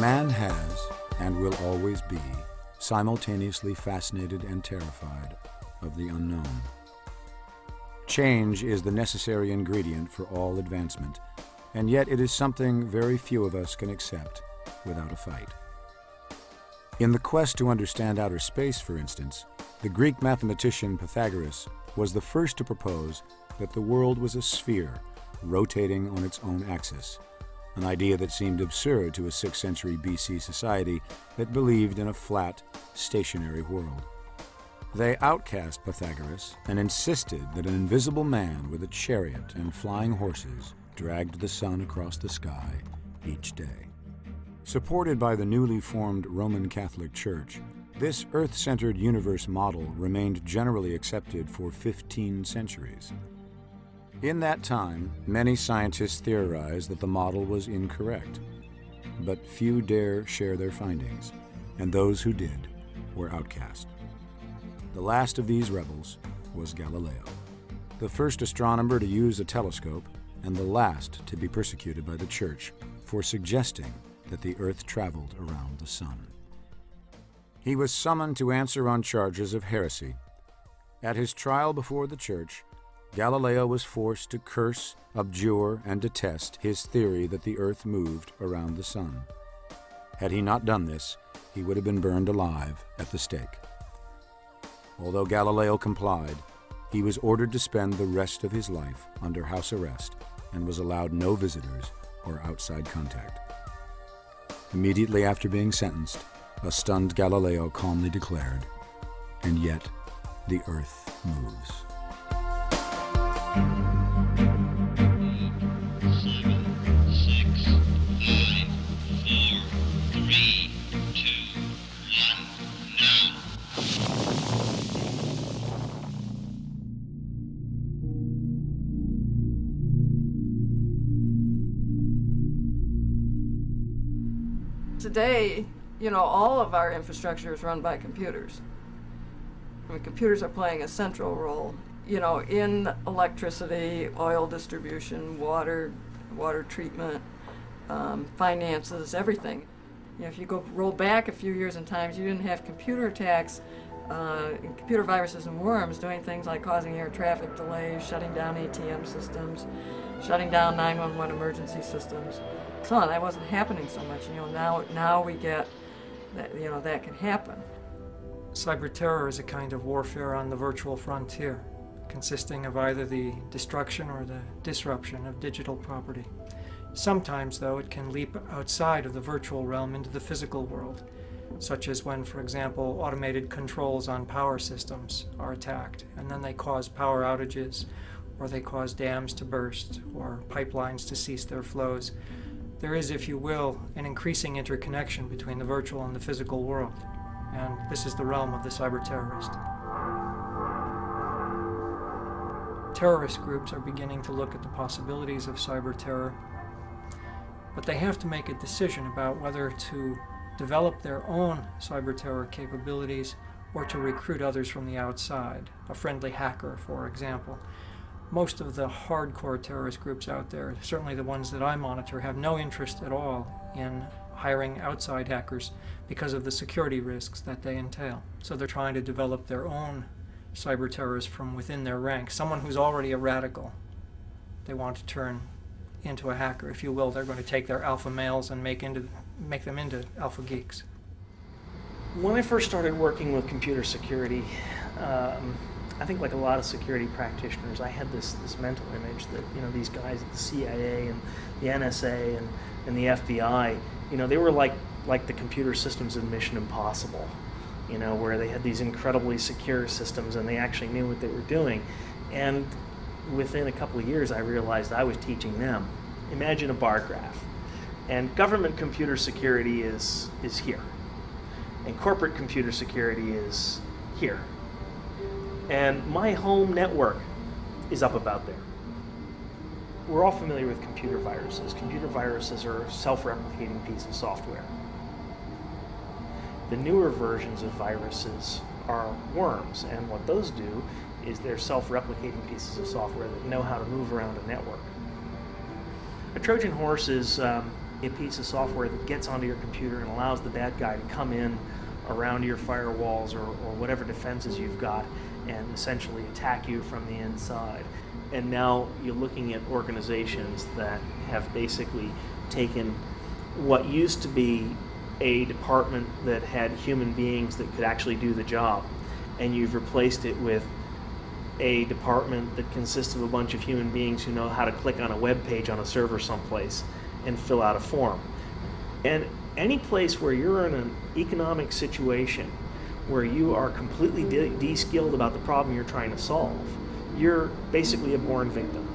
Man has, and will always be, simultaneously fascinated and terrified of the unknown. Change is the necessary ingredient for all advancement, and yet it is something very few of us can accept without a fight. In the quest to understand outer space, for instance, the Greek mathematician Pythagoras was the first to propose that the world was a sphere rotating on its own axis, an idea that seemed absurd to a 6th century BC society that believed in a flat, stationary world. They outcast Pythagoras and insisted that an invisible man with a chariot and flying horses dragged the sun across the sky each day. Supported by the newly formed Roman Catholic Church, this Earth-centered universe model remained generally accepted for 15 centuries. In that time, many scientists theorized that the model was incorrect, but few dare share their findings, and those who did were outcast. The last of these rebels was Galileo, the first astronomer to use a telescope and the last to be persecuted by the Church for suggesting that the Earth traveled around the sun. He was summoned to answer on charges of heresy. At his trial before the Church, Galileo was forced to curse, abjure, and detest his theory that the Earth moved around the sun. Had he not done this, he would have been burned alive at the stake. Although Galileo complied, he was ordered to spend the rest of his life under house arrest and was allowed no visitors or outside contact. Immediately after being sentenced, a stunned Galileo calmly declared, "And yet the Earth moves." Today, all of our infrastructure is run by computers. I mean, computers are playing a central role, in electricity, oil distribution, water treatment, finances, everything. If you roll back a few years in time, you didn't have computer attacks, computer viruses and worms doing things like causing air traffic delays, shutting down ATM systems, shutting down 911 emergency systems. So on, that wasn't happening so much. Now we get that, that can happen. Cyber terror is a kind of warfare on the virtual frontier, consisting of either the destruction or the disruption of digital property. Sometimes, though, it can leap outside of the virtual realm into the physical world, such as when, for example, automated controls on power systems are attacked, and then they cause power outages, or they cause dams to burst, or pipelines to cease their flows. There is, if you will, an increasing interconnection between the virtual and the physical world, and this is the realm of the cyber terrorist. Terrorist groups are beginning to look at the possibilities of cyber terror, but they have to make a decision about whether to develop their own cyber terror capabilities or to recruit others from the outside, a friendly hacker, for example. Most of the hardcore terrorist groups out there, certainly the ones that I monitor, have no interest at all in hiring outside hackers because of the security risks that they entail. So they're trying to develop their own cyber terrorists from within their ranks, someone who's already a radical. They want to turn into a hacker, if you will. They're going to take their alpha males and make them into alpha geeks. When I first started working with computer security, I think like a lot of security practitioners, I had this mental image that, these guys at the CIA and the NSA and the FBI, they were like the computer systems in Mission Impossible, where they had these incredibly secure systems and they actually knew what they were doing. And within a couple of years, I realized I was teaching them. Imagine a bar graph. And government computer security is here. And corporate computer security is here. And my home network is up about there. We're all familiar with computer viruses. Computer viruses are self-replicating pieces of software. The newer versions of viruses are worms, and what those do is they're self-replicating pieces of software that know how to move around a network. A Trojan horse is a piece of software that gets onto your computer and allows the bad guy to come in around your firewalls or whatever defenses you've got and essentially attack you from the inside. And now you're looking at organizations that have basically taken what used to be a department that had human beings that could actually do the job, and you've replaced it with a department that consists of a bunch of human beings who know how to click on a web page on a server someplace and fill out a form. And any place where you're in an economic situation where you are completely de-skilled about the problem you're trying to solve, you're basically a born victim.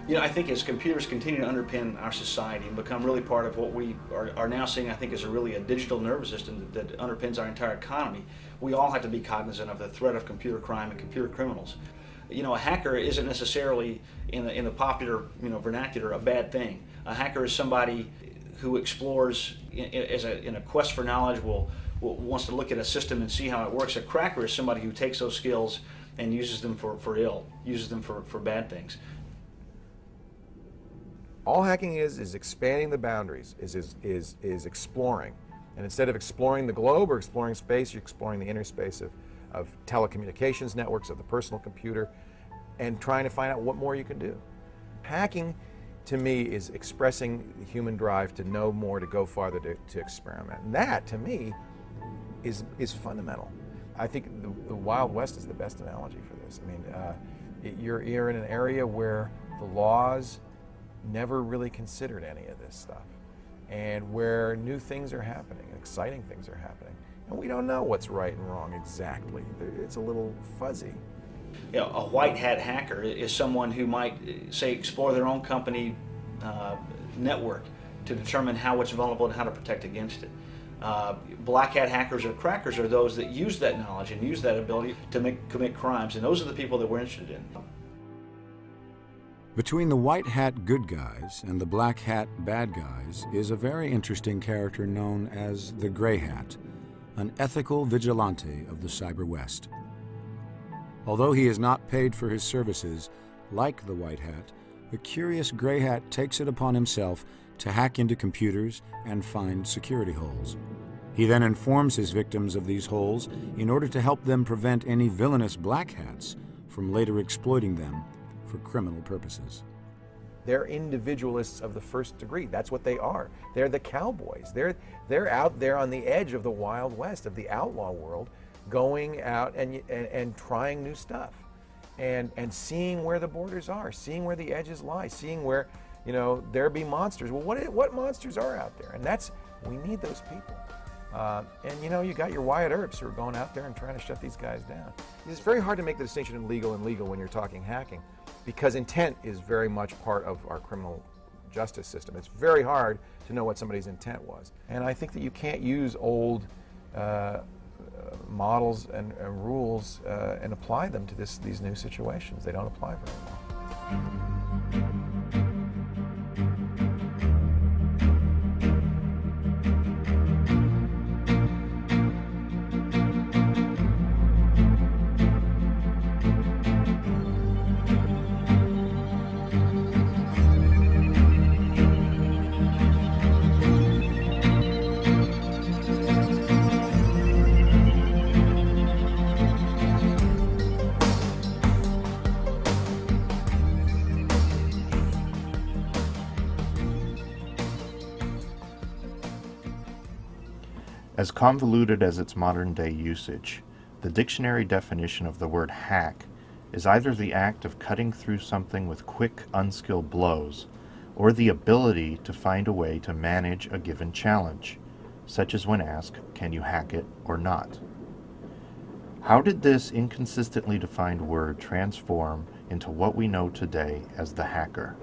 You know, I think as computers continue to underpin our society and become really part of what we are now seeing, I think, is a digital nervous system that underpins our entire economy, we all have to be cognizant of the threat of computer crime and computer criminals. You know, a hacker isn't necessarily, in the popular, vernacular, a bad thing. A hacker is somebody who explores in a quest for knowledge, wants to look at a system and see how it works. A cracker is somebody who takes those skills and uses them for ill, uses them for bad things. All hacking is expanding the boundaries, is exploring. And instead of exploring the globe or exploring space, you're exploring the inner space of telecommunications networks, of the personal computer, and trying to find out what more you can do. Hacking, to me, is expressing the human drive to know more, to go farther, to experiment. And that, to me, is fundamental. I think the Wild West is the best analogy for this. I mean, you're in an area where the laws never really considered any of this stuff, and where new things are happening, exciting things are happening, and we don't know what's right and wrong exactly. It's a little fuzzy. You know, a white hat hacker is someone who might, say, explore their own company network to determine how it's vulnerable and how to protect against it. Black hat hackers or crackers are those that use that knowledge and use that ability to commit crimes, and those are the people that we're interested in. Between the white hat good guys and the black hat bad guys is a very interesting character known as the Gray Hat, an ethical vigilante of the Cyber West. Although he is not paid for his services, like the white hat, the curious Gray Hat takes it upon himself to hack into computers and find security holes. He then informs his victims of these holes in order to help them prevent any villainous black hats from later exploiting them for criminal purposes. They're individualists of the first degree. That's what they are. They're the cowboys. They're out there on the edge of the Wild West, of the outlaw world, going out and trying new stuff, and seeing where the borders are, seeing where the edges lie, seeing where, there be monsters. Well, what monsters are out there? And we need those people. And you got your Wyatt Earps who are going out there and trying to shut these guys down. It's very hard to make the distinction in legal and legal when you're talking hacking, because intent is very much part of our criminal justice system. It's very hard to know what somebody's intent was. And I think that you can't use old models and rules and apply them to these new situations. They don't apply very well. As convoluted as its modern-day usage, the dictionary definition of the word hack is either the act of cutting through something with quick, unskilled blows, or the ability to find a way to manage a given challenge, such as when asked, can you hack it or not? How did this inconsistently defined word transform into what we know today as the hacker?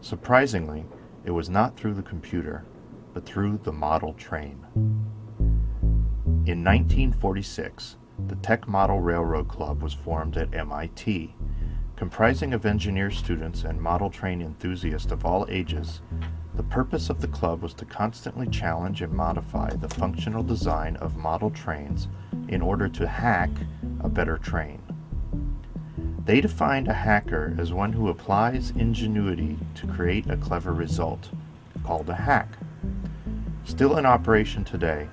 Surprisingly, it was not through the computer, but through the model train. In 1946, the Tech Model Railroad Club was formed at MIT. Comprising of engineer students and model train enthusiasts of all ages, the purpose of the club was to constantly challenge and modify the functional design of model trains in order to hack a better train. They defined a hacker as one who applies ingenuity to create a clever result, called a hack. Still in operation today,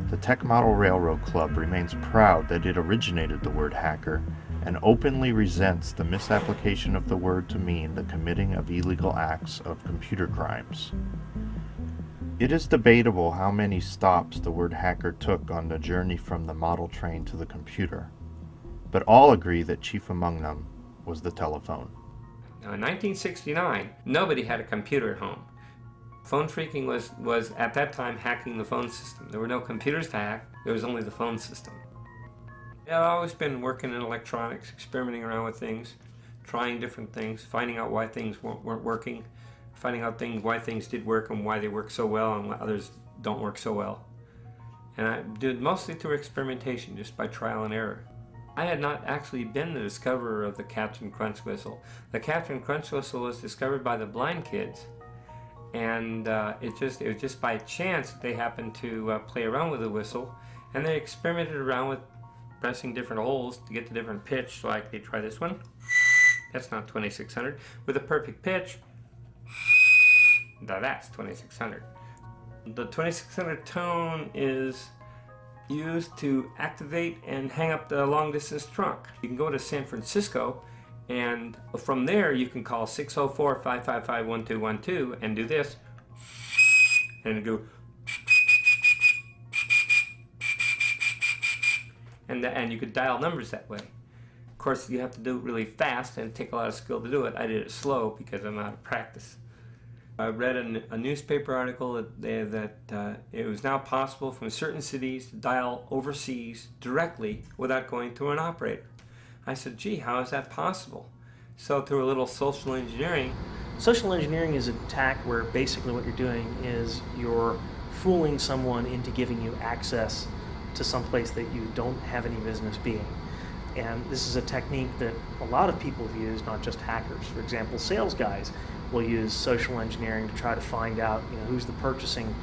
the Tech Model Railroad Club remains proud that it originated the word hacker and openly resents the misapplication of the word to mean the committing of illegal acts of computer crimes. It is debatable how many stops the word hacker took on the journey from the model train to the computer, but all agree that chief among them was the telephone. Now, in 1969, nobody had a computer at home. Phone phreaking was at that time hacking the phone system. There were no computers to hack, there was only the phone system. I've always been working in electronics, experimenting around with things, trying different things, finding out why things weren't working, finding out why things did work and why they work so well and why others don't work so well. And I did mostly through experimentation, just by trial and error. I had not actually been the discoverer of the Captain Crunch whistle. The Captain Crunch whistle was discovered by the blind kids, and it was just by chance that they happened to play around with the whistle, and they experimented around with pressing different holes to get the different pitch. Like they try this one, that's not 2600, with a perfect pitch. Now that's 2600. The 2600 tone is used to activate and hang up the long distance trunk. You can go to San Francisco, and from there you can call 604-555-1212 and do this, and go, and you could dial numbers that way. Of course, you have to do it really fast and take a lot of skill to do it. I did it slow because I'm out of practice. I read a newspaper article that it was now possible from certain cities to dial overseas directly without going through an operator. I said, gee, how is that possible? So through a little social engineering. Social engineering is an attack where basically what you're doing is you're fooling someone into giving you access to some place that you don't have any business being. And this is a technique that a lot of people have used, not just hackers. For example, sales guys will use social engineering to try to find out, who's the purchasing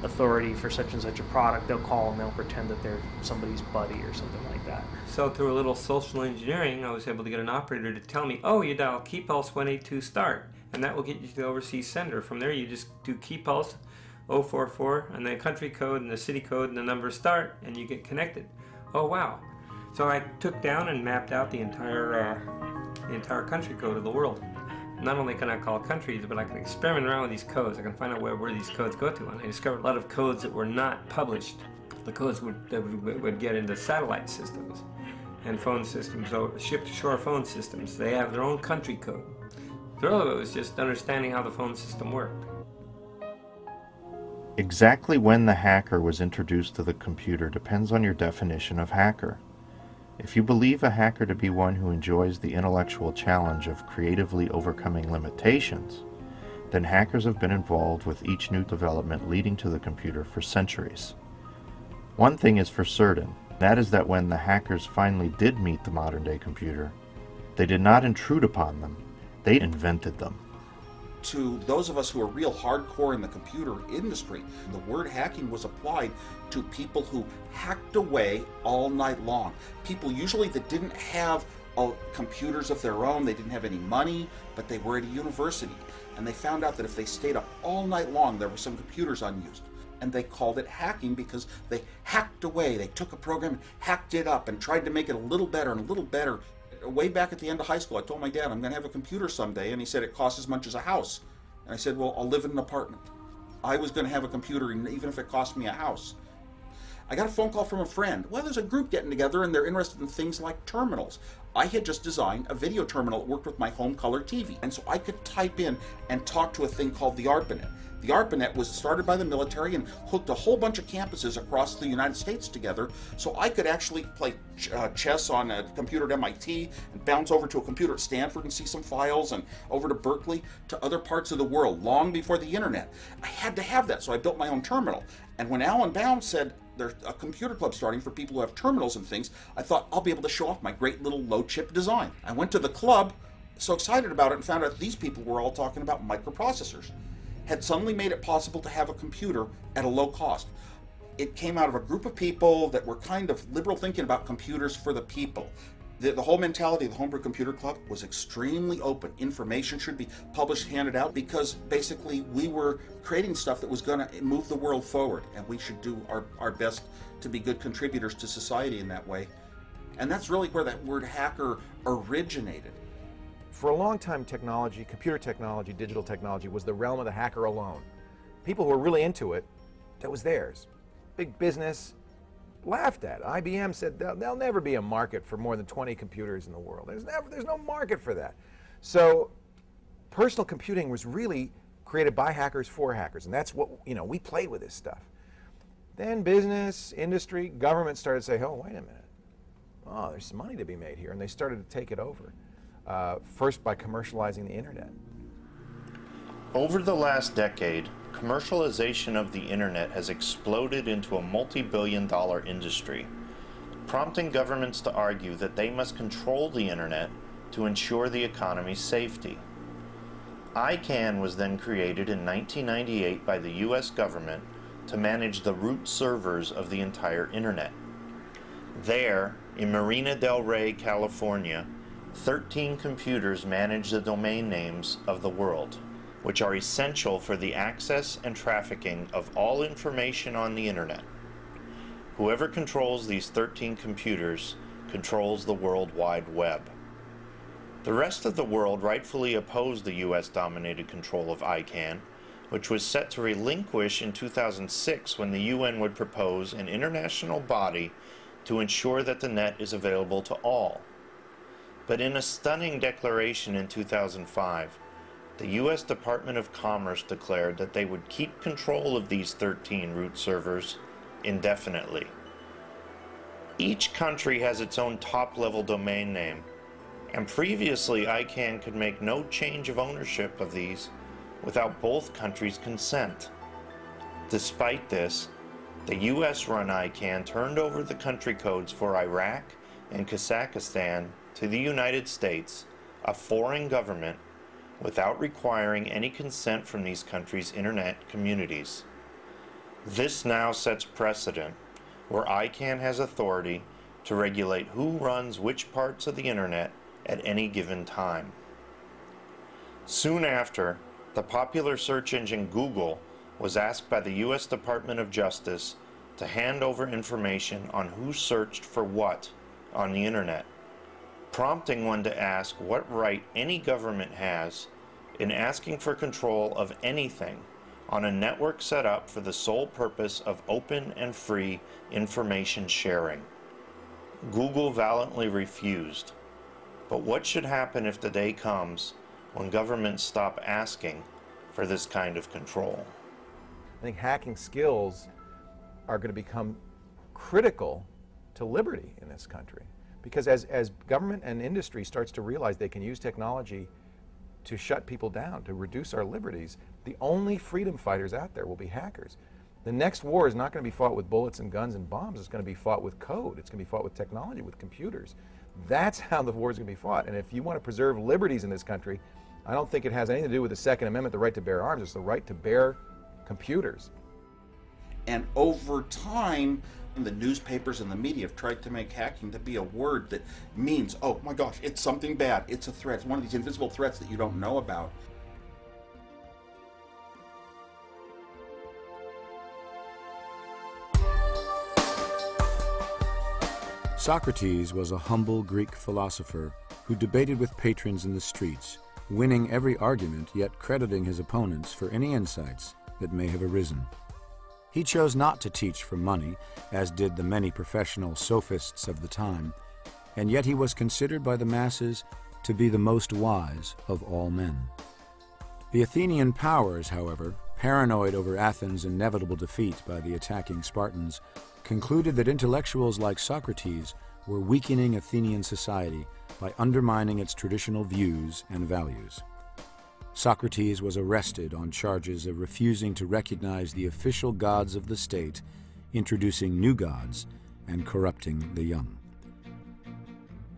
authority for such and such a product. They'll call and they'll pretend that they're somebody's buddy or something like that. So through a little social engineering, I was able to get an operator to tell me, oh, you dial key pulse 182 start, and that will get you to the overseas sender. From there, you just do key pulse 044 and the country code and the city code and the number start, and you get connected. Oh wow! So I took down and mapped out the entire country code of the world. Not only can I call countries, but I can experiment around with these codes. I can find out where these codes go to, and I discovered a lot of codes that were not published. The codes would get into satellite systems and phone systems, so ship-to-shore phone systems. They have their own country code. The thrill of it was just understanding how the phone system worked. Exactly when the hacker was introduced to the computer depends on your definition of hacker. If you believe a hacker to be one who enjoys the intellectual challenge of creatively overcoming limitations, then hackers have been involved with each new development leading to the computer for centuries. One thing is for certain, that is that when the hackers finally did meet the modern-day computer, they did not intrude upon them, they invented them. To those of us who are real hardcore in the computer industry, the word hacking was applied to people who hacked away all night long. People usually that didn't have computers of their own, they didn't have any money, but they were at a university. And they found out that if they stayed up all night long, there were some computers unused. And they called it hacking because they hacked away. They took a program, hacked it up, and tried to make it a little better and a little better. Way back at the end of high school, I told my dad, I'm going to have a computer someday, and he said it costs as much as a house. And I said, well, I'll live in an apartment. I was going to have a computer even if it cost me a house. I got a phone call from a friend. Well, there's a group getting together, and they're interested in things like terminals. I had just designed a video terminal that worked with my home color TV, and so I could type in and talk to a thing called the ARPANET. The ARPANET was started by the military and hooked a whole bunch of campuses across the United States together, so I could actually play chess on a computer at MIT and bounce over to a computer at Stanford and see some files, and over to Berkeley, to other parts of the world, long before the internet. I had to have that, so I built my own terminal. And when Alan Baum said, there's a computer club starting for people who have terminals and things. I thought I'll be able to show off my great little low chip design. I went to the club, so excited about it, and found out these people were all talking about microprocessors. Had suddenly made it possible to have a computer at a low cost. It came out of a group of people that were kind of liberal thinking about computers for the people. The whole mentality of the Homebrew Computer Club was extremely open. Information should be published, handed out, because basically we were creating stuff that was going to move the world forward, and we should do our best to be good contributors to society in that way. And that's really where that word hacker originated. For a long time, technology, computer technology, digital technology was the realm of the hacker alone. People who were really into it, that was theirs. Big business laughed at it. IBM said there'll never be a market for more than 20 computers in the world. There's no market for that. So personal computing was really created by hackers for hackers, and that's what, we played with this stuff. Then business, industry, government started to say, oh, wait a minute. Oh, there's some money to be made here, and they started to take it over. First by commercializing the internet. Over the last decade, commercialization of the internet has exploded into a multi-billion-dollar industry, prompting governments to argue that they must control the internet to ensure the economy's safety. ICANN was then created in 1998 by the US government to manage the root servers of the entire internet. There, in Marina del Rey, California, 13 computers manage the domain names of the world, which are essential for the access and trafficking of all information on the internet. Whoever controls these 13 computers controls the World Wide Web. The rest of the world rightfully opposed the US-dominated control of ICANN, which was set to relinquish in 2006 when the UN would propose an international body to ensure that the net is available to all. But in a stunning declaration in 2005, the U.S. Department of Commerce declared that they would keep control of these 13 root servers indefinitely. Each country has its own top-level domain name, and previously ICANN could make no change of ownership of these without both countries' consent. Despite this, the US-run ICANN turned over the country codes for Iraq and Kazakhstan to the United States, a foreign government, without requiring any consent from these countries' internet communities. This now sets precedent where ICANN has authority to regulate who runs which parts of the internet at any given time. Soon after, the popular search engine Google was asked by the US Department of Justice to hand over information on who searched for what on the internet, prompting one to ask what right any government has in asking for control of anything on a network set up for the sole purpose of open and free information sharing. Google valiantly refused. But what should happen if the day comes when governments stop asking for this kind of control? I think hacking skills are going to become critical to liberty in this country. Because as government and industry starts to realize they can use technology to shut people down, to reduce our liberties, the only freedom fighters out there will be hackers. The next war is not going to be fought with bullets and guns and bombs. It's going to be fought with code. It's going to be fought with technology, with computers. That's how the war is going to be fought. And if you want to preserve liberties in this country, I don't think it has anything to do with the Second Amendment, the right to bear arms. It's the right to bear computers. And over time, the newspapers and the media have tried to make hacking to be a word that means, oh my gosh, it's something bad, it's a threat, it's one of these invisible threats that you don't know about. Socrates was a humble Greek philosopher who debated with patrons in the streets, winning every argument yet crediting his opponents for any insights that may have arisen. He chose not to teach for money, as did the many professional sophists of the time, and yet he was considered by the masses to be the most wise of all men. The Athenian powers, however, paranoid over Athens' inevitable defeat by the attacking Spartans, concluded that intellectuals like Socrates were weakening Athenian society by undermining its traditional views and values. Socrates was arrested on charges of refusing to recognize the official gods of the state introducing new gods and corrupting the young.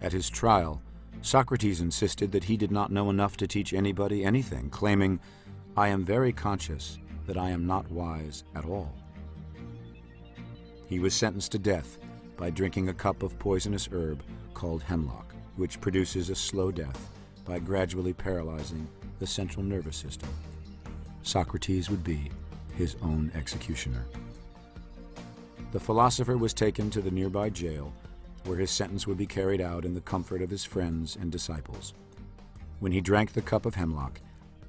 At his trial, Socrates insisted that he did not know enough to teach anybody anything, claiming, "I am very conscious that I am not wise at all." He was sentenced to death by drinking a cup of poisonous herb called hemlock, which produces a slow death by gradually paralyzing the central nervous system. Socrates would be his own executioner. The philosopher was taken to the nearby jail, where his sentence would be carried out in the comfort of his friends and disciples. When he drank the cup of hemlock,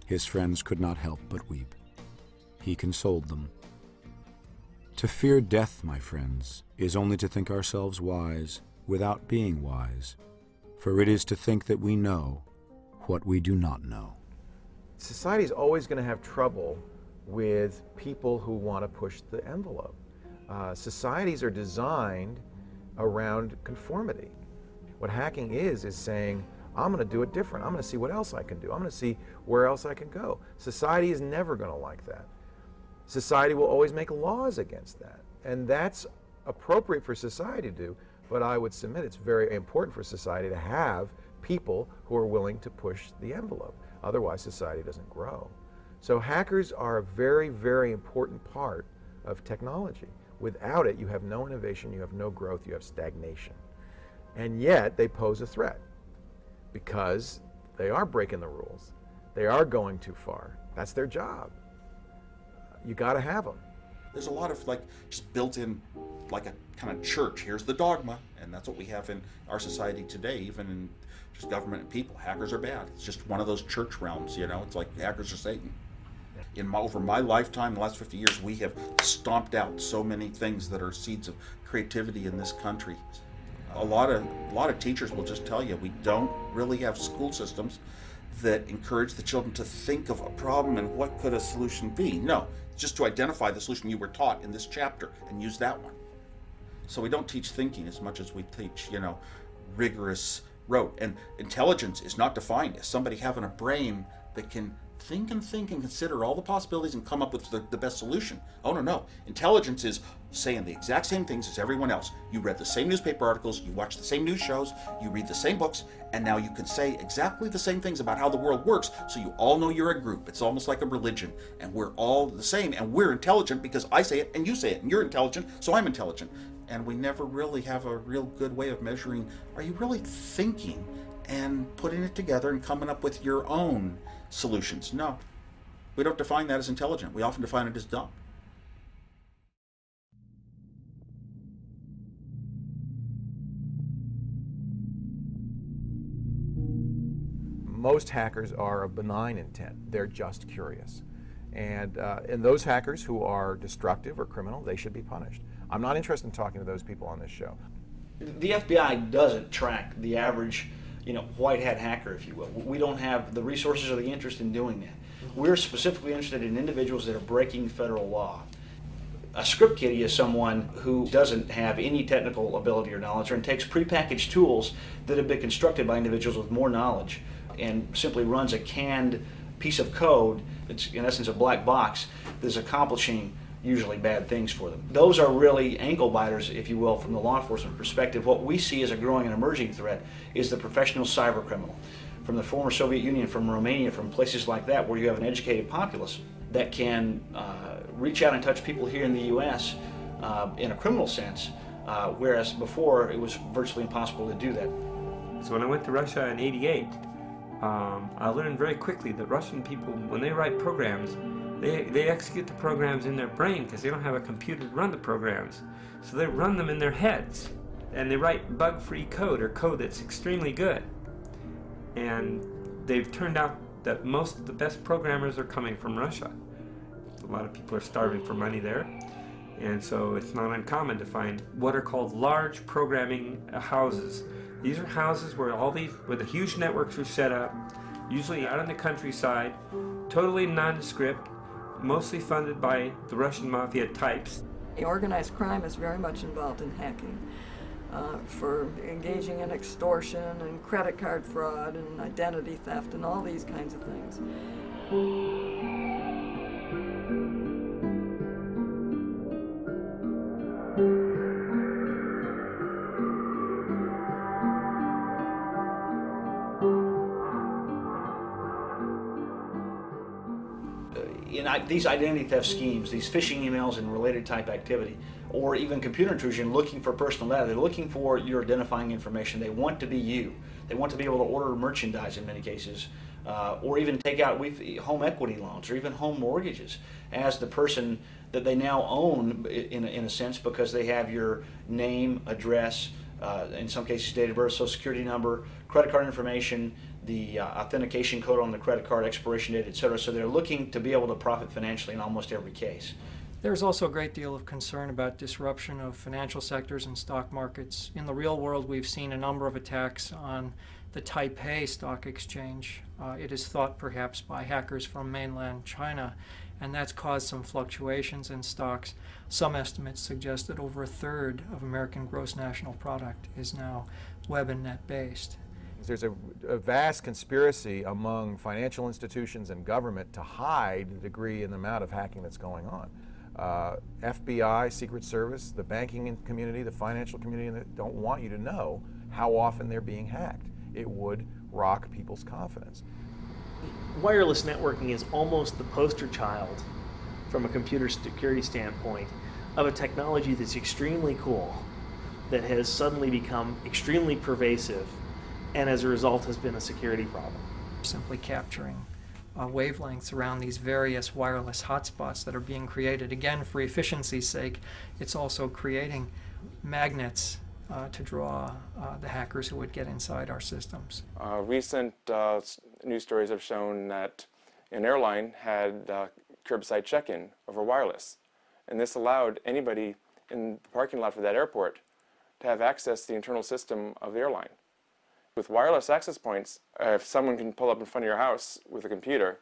his friends could not help but weep. He consoled them. To fear death, my friends, is only to think ourselves wise without being wise, for it is to think that we know what we do not know. Society is always going to have trouble with people who want to push the envelope. Societies are designed around conformity. What hacking is saying, I'm going to do it different. I'm going to see what else I can do. I'm going to see where else I can go. Society is never going to like that. Society will always make laws against that. And that's appropriate for society to do, but I would submit it's very important for society to have people who are willing to push the envelope. Otherwise, society doesn't grow. So hackers are a very, very important part of technology. Without it, you have no innovation, you have no growth, you have stagnation. And yet, they pose a threat because they are breaking the rules. They are going too far. That's their job. You got to have them. There's a lot of just built in like a kind of church. Here's the dogma, and that's what we have in our society today, even in just government and people. Hackers are bad. It's just one of those church realms, you know. It's like hackers are Satan. Over my lifetime, the last 50 years, we have stomped out so many things that are seeds of creativity in this country. A lot of teachers will just tell you we don't really have school systems that encourage the children to think of a problem and what could a solution be. No, just to identify the solution you were taught in this chapter and use that one. So we don't teach thinking as much as we teach, rigorous rote. And intelligence is not defined as somebody having a brain that can think and consider all the possibilities and come up with the best solution. Oh, no. Intelligence is saying the exact same things as everyone else. You read the same newspaper articles, you watch the same news shows, you read the same books, and now you can say exactly the same things about how the world works, so you all know you're a group. It's almost like a religion, and we're all the same, and we're intelligent because I say it and you say it, and you're intelligent, so I'm intelligent. And we never really have a real good way of measuring, are you really thinking and putting it together and coming up with your own solutions? No. We don't define that as intelligent. We often define it as dumb. Most hackers are of benign intent. They're just curious. And those hackers who are destructive or criminal, they should be punished. I'm not interested in talking to those people on this show. The FBI doesn't track the average, white hat hacker, if you will. We don't have the resources or the interest in doing that. We're specifically interested in individuals that are breaking federal law. A script kiddie is someone who doesn't have any technical ability or knowledge and takes prepackaged tools that have been constructed by individuals with more knowledge and simply runs a canned piece of code that's in essence a black box that's accomplishing usually bad things for them. Those are really ankle biters, if you will, from the law enforcement perspective. What we see as a growing and emerging threat is the professional cyber criminal. From the former Soviet Union, from Romania, from places like that where you have an educated populace that can reach out and touch people here in the U.S. In a criminal sense, whereas before it was virtually impossible to do that. So when I went to Russia in '88, I learned very quickly that Russian people, when they write programs, they execute the programs in their brain because they don't have a computer to run the programs. So they run them in their heads, and they write bug-free code, or code that's extremely good. And they've turned out that most of the best programmers are coming from Russia. A lot of people are starving for money there, and so it's not uncommon to find what are called large programming houses. These are houses where where the huge networks are set up, usually out in the countryside, totally nondescript, mostly funded by the Russian mafia types. Organized crime is very much involved in hacking, for engaging in extortion and credit card fraud and identity theft and all these kinds of things. these identity theft schemes, these phishing emails and related type activity, or even computer intrusion looking for personal data, they're looking for your identifying information. They want to be you. They want to be able to order merchandise in many cases, or even take out home equity loans or even home mortgages as the person that they now own in a sense, because they have your name, address, in some cases date of birth, social security number, credit card information, the authentication code on the credit card, expiration date, etc. So they're looking to be able to profit financially in almost every case. There's also a great deal of concern about disruption of financial sectors and stock markets. In the real world, we've seen a number of attacks on the Taipei Stock Exchange. It is thought perhaps by hackers from mainland China, and that's caused some fluctuations in stocks. Some estimates suggest that over a third of American gross national product is now web and net based. There's a vast conspiracy among financial institutions and government to hide the degree and the amount of hacking that's going on. FBI, Secret Service, the banking community, the financial community, they don't want you to know how often they're being hacked. It would rock people's confidence. Wireless networking is almost the poster child, from a computer security standpoint, of a technology that's extremely cool, that has suddenly become extremely pervasive, and as a result has been a security problem. Simply capturing wavelengths around these various wireless hotspots that are being created. Again, for efficiency's sake, it's also creating magnets to draw the hackers who would get inside our systems. Recent news stories have shown that an airline had curbside check-in over wireless, and this allowed anybody in the parking lot for that airport to have access to the internal system of the airline. With wireless access points, if someone can pull up in front of your house with a computer,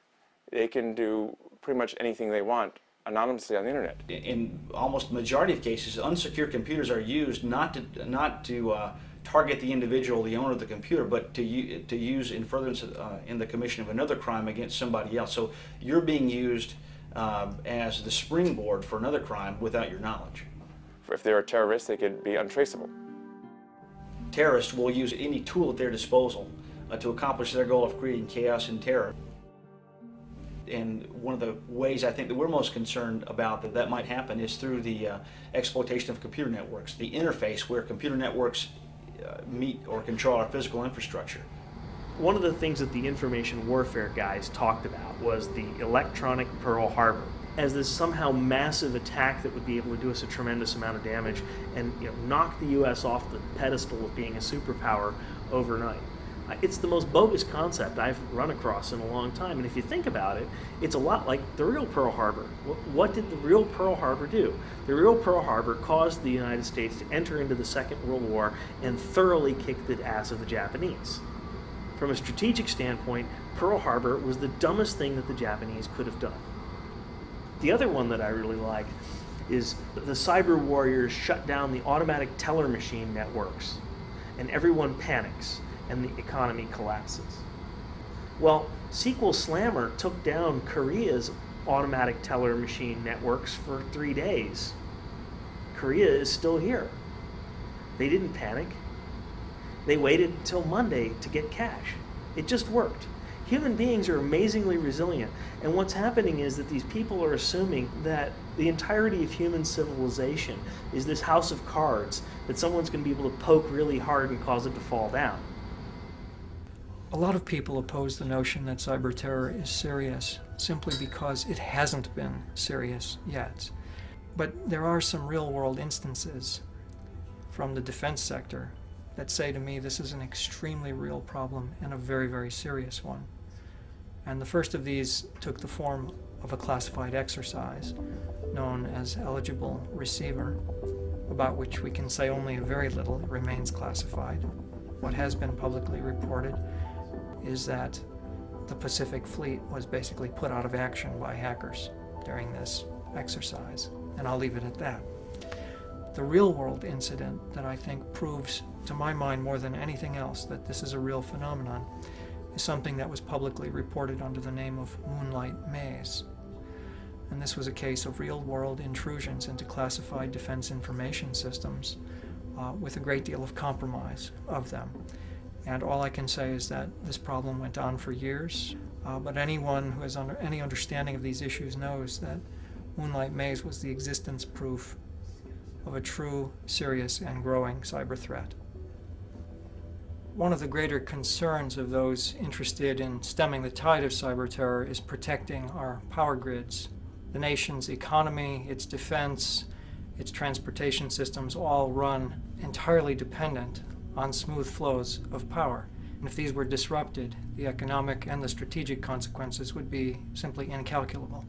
they can do pretty much anything they want anonymously on the internet. In almost the majority of cases, unsecured computers are used not to target the individual, the owner of the computer, but to use in furtherance in the commission of another crime against somebody else. So you're being used as the springboard for another crime without your knowledge. If they're a terrorist, they could be untraceable. Terrorists will use any tool at their disposal to accomplish their goal of creating chaos and terror. And one of the ways I think that we're most concerned about that might happen is through the exploitation of computer networks, the interface where computer networks meet or control our physical infrastructure. One of the things that the information warfare guys talked about was the electronic Pearl Harbor as this somehow massive attack that would be able to do us a tremendous amount of damage and knock the U.S. off the pedestal of being a superpower overnight. It's the most bogus concept I've run across in a long time, and if you think about it, it's a lot like the real Pearl Harbor. What did the real Pearl Harbor do? The real Pearl Harbor caused the United States to enter into the Second World War and thoroughly kick the ass of the Japanese. From a strategic standpoint, Pearl Harbor was the dumbest thing that the Japanese could have done. The other one that I really like is the cyber warriors shut down the automatic teller machine networks, and everyone panics, and the economy collapses. Well, SQL Slammer took down Korea's automatic teller machine networks for 3 days. Korea is still here. They didn't panic. They waited until Monday to get cash. It just worked. Human beings are amazingly resilient, and what's happening is that these people are assuming that the entirety of human civilization is this house of cards that someone's going to be able to poke really hard and cause it to fall down. A lot of people oppose the notion that cyber terror is serious simply because it hasn't been serious yet. But there are some real-world instances from the defense sector that say to me this is an extremely real problem and a very, very serious one. And the first of these took the form of a classified exercise known as Eligible Receiver, about which we can say only a very little. It remains classified. What has been publicly reported is that the Pacific Fleet was basically put out of action by hackers during this exercise, and I'll leave it at that. The real-world incident that I think proves, to my mind more than anything else, that this is a real phenomenon is something that was publicly reported under the name of Moonlight Maze. And this was a case of real-world intrusions into classified defense information systems with a great deal of compromise of them. And all I can say is that this problem went on for years. But anyone who has any understanding of these issues knows that Moonlight Maze was the existence proof of a true, serious, and growing cyber threat. One of the greater concerns of those interested in stemming the tide of cyber terror is protecting our power grids. The nation's economy, its defense, its transportation systems all run entirely dependent on smooth flows of power. And if these were disrupted, the economic and the strategic consequences would be simply incalculable.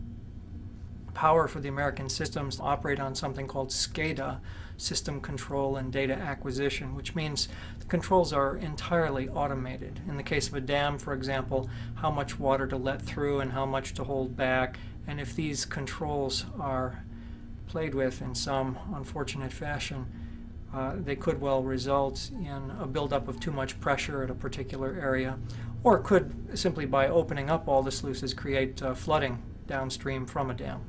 Power for the American systems operate on something called SCADA, System Control and Data Acquisition, which means the controls are entirely automated. In the case of a dam, for example, how much water to let through and how much to hold back. And if these controls are played with in some unfortunate fashion, they could well result in a buildup of too much pressure at a particular area, or could simply by opening up all the sluices create flooding downstream from a dam.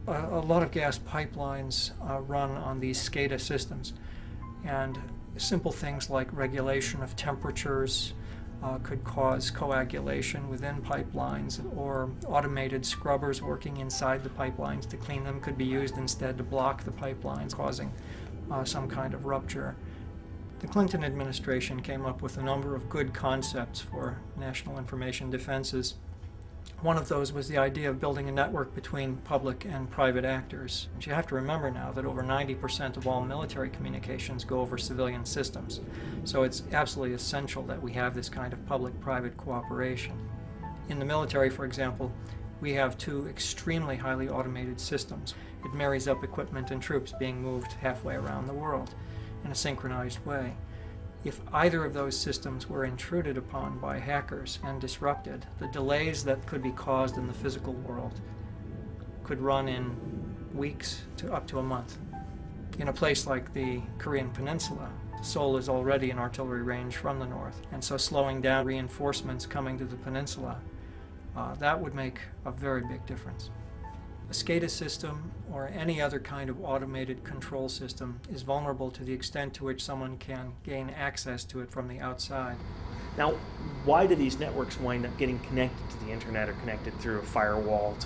A lot of gas pipelines run on these SCADA systems, and simple things like regulation of temperatures could cause coagulation within pipelines, or automated scrubbers working inside the pipelines to clean them could be used instead to block the pipelines, causing some kind of rupture. The Clinton administration came up with a number of good concepts for national information defenses. One of those was the idea of building a network between public and private actors. And you have to remember now that over 90% of all military communications go over civilian systems. So it's absolutely essential that we have this kind of public-private cooperation. In the military, for example, we have two extremely highly automated systems. It marries up equipment and troops being moved halfway around the world in a synchronized way. If either of those systems were intruded upon by hackers and disrupted, the delays that could be caused in the physical world could run in weeks to up to a month. In a place like the Korean Peninsula, Seoul is already an artillery range from the north, and so slowing down reinforcements coming to the peninsula, that would make a very big difference. A SCADA system or any other kind of automated control system is vulnerable to the extent to which someone can gain access to it from the outside. Now, why do these networks wind up getting connected to the internet or connected through a firewall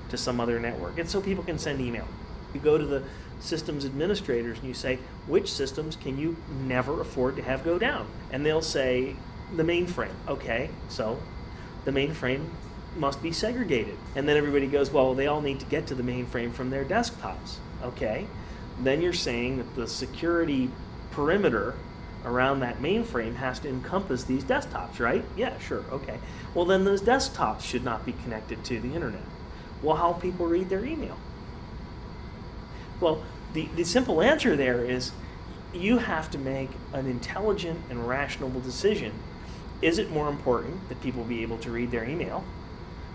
to some other network? It's so people can send email. You go to the systems administrators and you say, which systems can you never afford to have go down? And they'll say, the mainframe. Okay, so the mainframe must be segregated. And then everybody goes, well, they all need to get to the mainframe from their desktops. Okay, then you're saying that the security perimeter around that mainframe has to encompass these desktops, right? Yeah, sure, okay. Well, then those desktops should not be connected to the internet. Well, how people read their email? Well, the simple answer there is you have to make an intelligent and rational decision. Is it more important that people be able to read their email?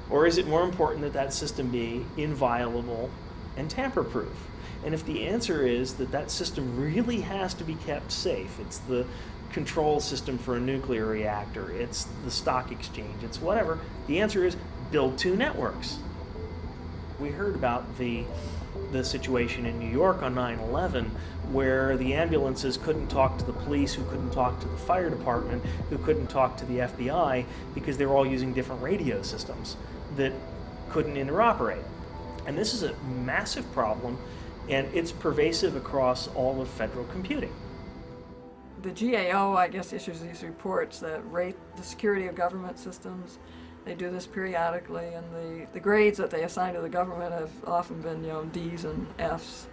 Or is it more important that that system be inviolable and tamper-proof? And if the answer is that that system really has to be kept safe, it's the control system for a nuclear reactor, it's the stock exchange, it's whatever, the answer is build two networks. We heard about the situation in New York on 9/11 where the ambulances couldn't talk to the police, who couldn't talk to the fire department, who couldn't talk to the FBI because they were all using different radio systems that couldn't interoperate. And this is a massive problem, and it's pervasive across all of federal computing. The GAO, I guess, issues these reports that rate the security of government systems. They do this periodically, and the grades that they assign to the government have often been, D's and F's.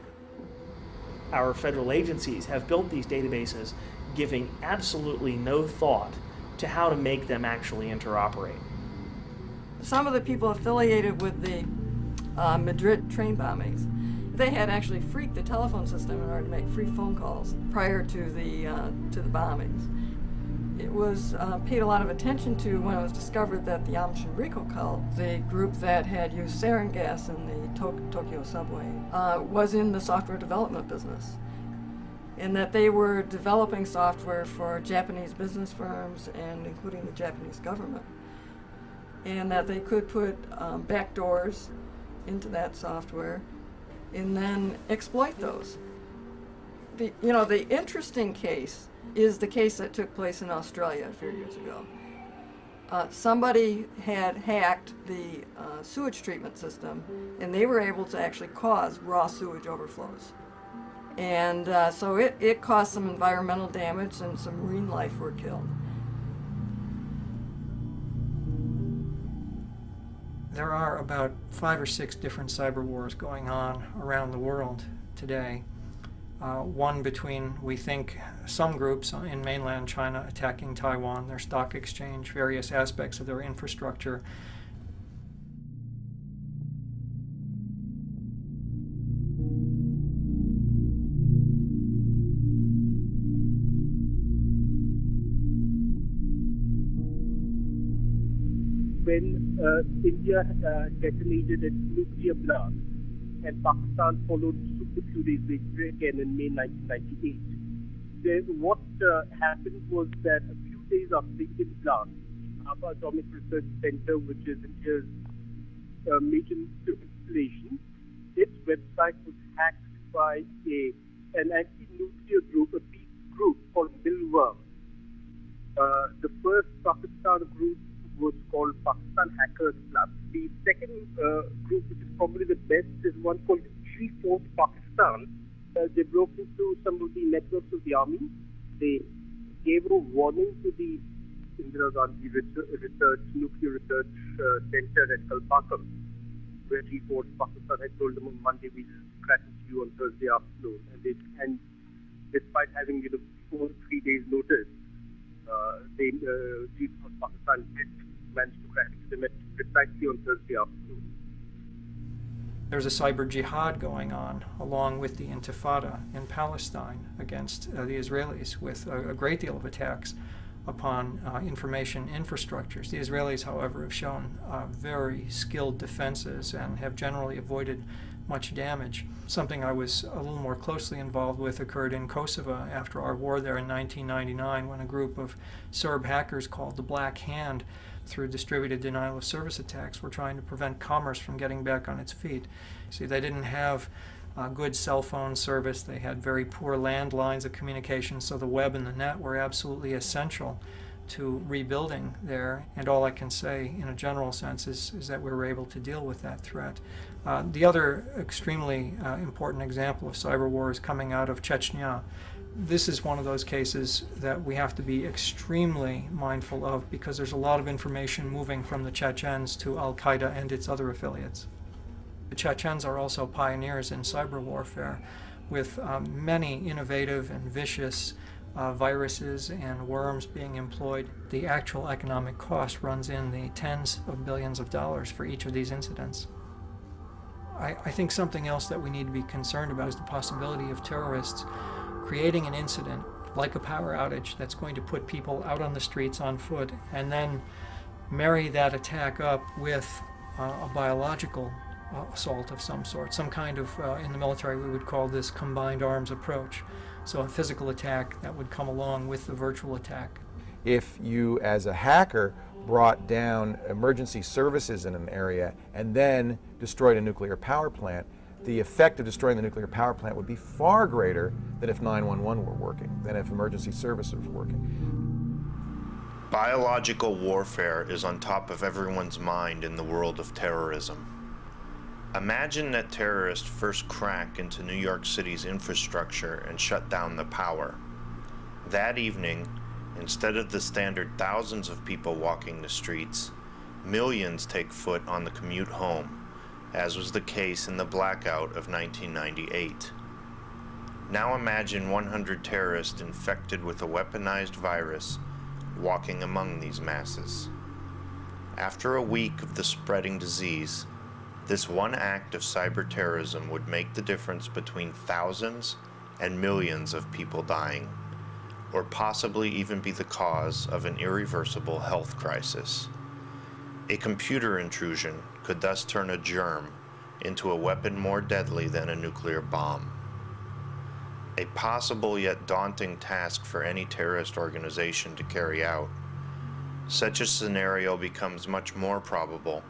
Our federal agencies have built these databases giving absolutely no thought to how to make them actually interoperate. Some of the people affiliated with the Madrid train bombings, they had actually freaked the telephone system in order to make free phone calls prior to the bombings. It was paid a lot of attention to when it was discovered that the Aum Shinrikyo cult, the group that had used sarin gas in the Tokyo subway, was in the software development business, in that they were developing software for Japanese business firms and including the Japanese government, and that they could put backdoors into that software and then exploit those. The interesting case is the case that took place in Australia a few years ago. somebody had hacked the sewage treatment system, and they were able to actually cause raw sewage overflows. And so it caused some environmental damage, and some marine life were killed. There are about 5 or 6 different cyber wars going on around the world today. One between, we think, some groups in mainland China attacking Taiwan, their stock exchange, various aspects of their infrastructure. When India detonated its nuclear blast, and Pakistan followed super few days later again in May 1998. What happened was that a few days after the Indian blast, Bhabha Atomic Research Center, which is India's major nuclear installation, its website was hacked by an anti-nuclear group, a peace group called Milworm. The first Pakistan group was called Pakistan Hackers Club. The second group, which is probably the best, is one called G-Force Pakistan. They broke into some of the networks of the army. They gave a warning to the Indira Gandhi Nuclear Research Center at Kalpakkam, where G-Force Pakistan had told them on Monday, we'll crash into you on Thursday afternoon. And despite having 4 or 3 days notice, G-Force Pakistan did manage to crash into them precisely on Thursday afternoon. There's a cyber jihad going on along with the Intifada in Palestine against the Israelis, with a great deal of attacks upon information infrastructures. The Israelis, however, have shown very skilled defenses and have generally avoided much damage. Something I was a little more closely involved with occurred in Kosovo after our war there in 1999, when a group of Serb hackers called the Black Hand, through distributed denial of service attacks, were trying to prevent commerce from getting back on its feet. See, they didn't have good cell phone service. They had very poor landlines of communication, so the web and the net were absolutely essential to rebuilding there. And all I can say in a general sense is that we were able to deal with that threat. The other extremely important example of cyber war is coming out of Chechnya. This is one of those cases that we have to be extremely mindful of, because there's a lot of information moving from the Chechens to Al-Qaeda and its other affiliates. The Chechens are also pioneers in cyber warfare, with many innovative and vicious viruses and worms being employed. The actual economic cost runs in the tens of billions of dollars for each of these incidents. I think something else that we need to be concerned about is the possibility of terrorists creating an incident like a power outage that's going to put people out on the streets on foot, and then marry that attack up with a biological assault of some sort, some kind of, in the military we would call this combined arms approach. So a physical attack that would come along with the virtual attack. If you, as a hacker, brought down emergency services in an area and then destroyed a nuclear power plant, the effect of destroying the nuclear power plant would be far greater than if 911 were working, than if emergency services were working. Biological warfare is on top of everyone's mind in the world of terrorism. Imagine that terrorists first crack into New York City's infrastructure and shut down the power. That evening, instead of the standard thousands of people walking the streets, millions take foot on the commute home, as was the case in the blackout of 1998. Now imagine 100 terrorists infected with a weaponized virus walking among these masses. After a week of the spreading disease, this one act of cyber terrorism would make the difference between thousands and millions of people dying, or possibly even be the cause of an irreversible health crisis. A computer intrusion could thus turn a germ into a weapon more deadly than a nuclear bomb. A possible yet daunting task for any terrorist organization to carry out. Such a scenario becomes much more probable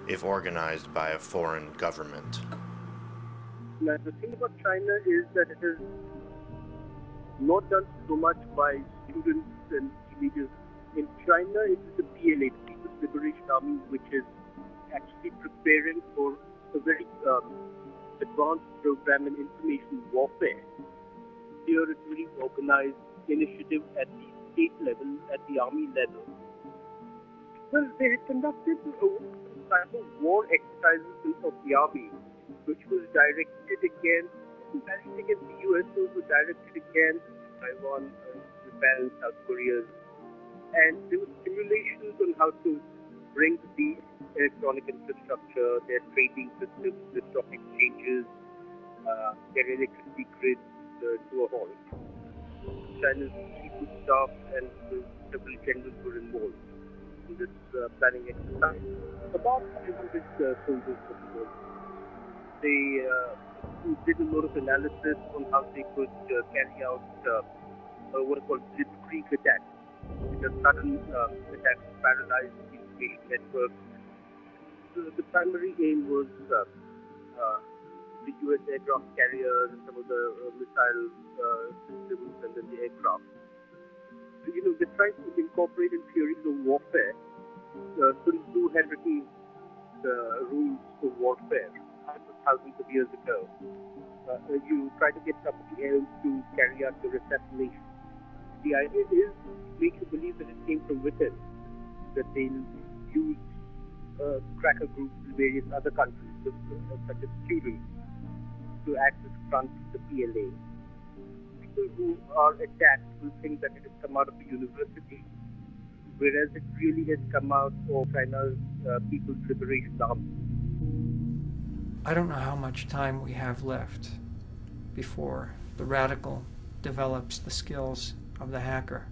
if organized by a foreign government. Now, the thing about China is that it is not done so much by students and teenagers In China, it is the PLA, the People's Liberation Army, which is actually preparing for a very advanced program in information warfare. Here, it's a very organized initiative at the state level, at the army level. Well, they had conducted some kind of war exercises of the army, which was directed against the US, those were directed against Taiwan, Japan, South Korea. And there were simulations on how to bring the electronic infrastructure, their trading systems, the stock exchanges, their electricity grids to a halt. China's chief of staff and several generals were involved in this planning exercise. About 500 soldiers were involved. They did a lot of analysis on how they could carry out what are called blitzkrieg attacks. The sudden attacks paralyzed the information network. The primary aim was the US aircraft carriers, some of the missile systems, and then the aircraft. So, they're trying to incorporate in theories of warfare. Sun Tzu had written the rules of warfare thousands of years ago. You try to get somebody else to carry out your assassination. The idea is to make you believe that it came from within, that they'll use cracker groups in various other countries, such as students, to act as front of the PLA. People who are attacked will think that it has come out of the university, whereas it really has come out of China's People's Liberation Army. I don't know how much time we have left before the radical develops the skills of the hacker,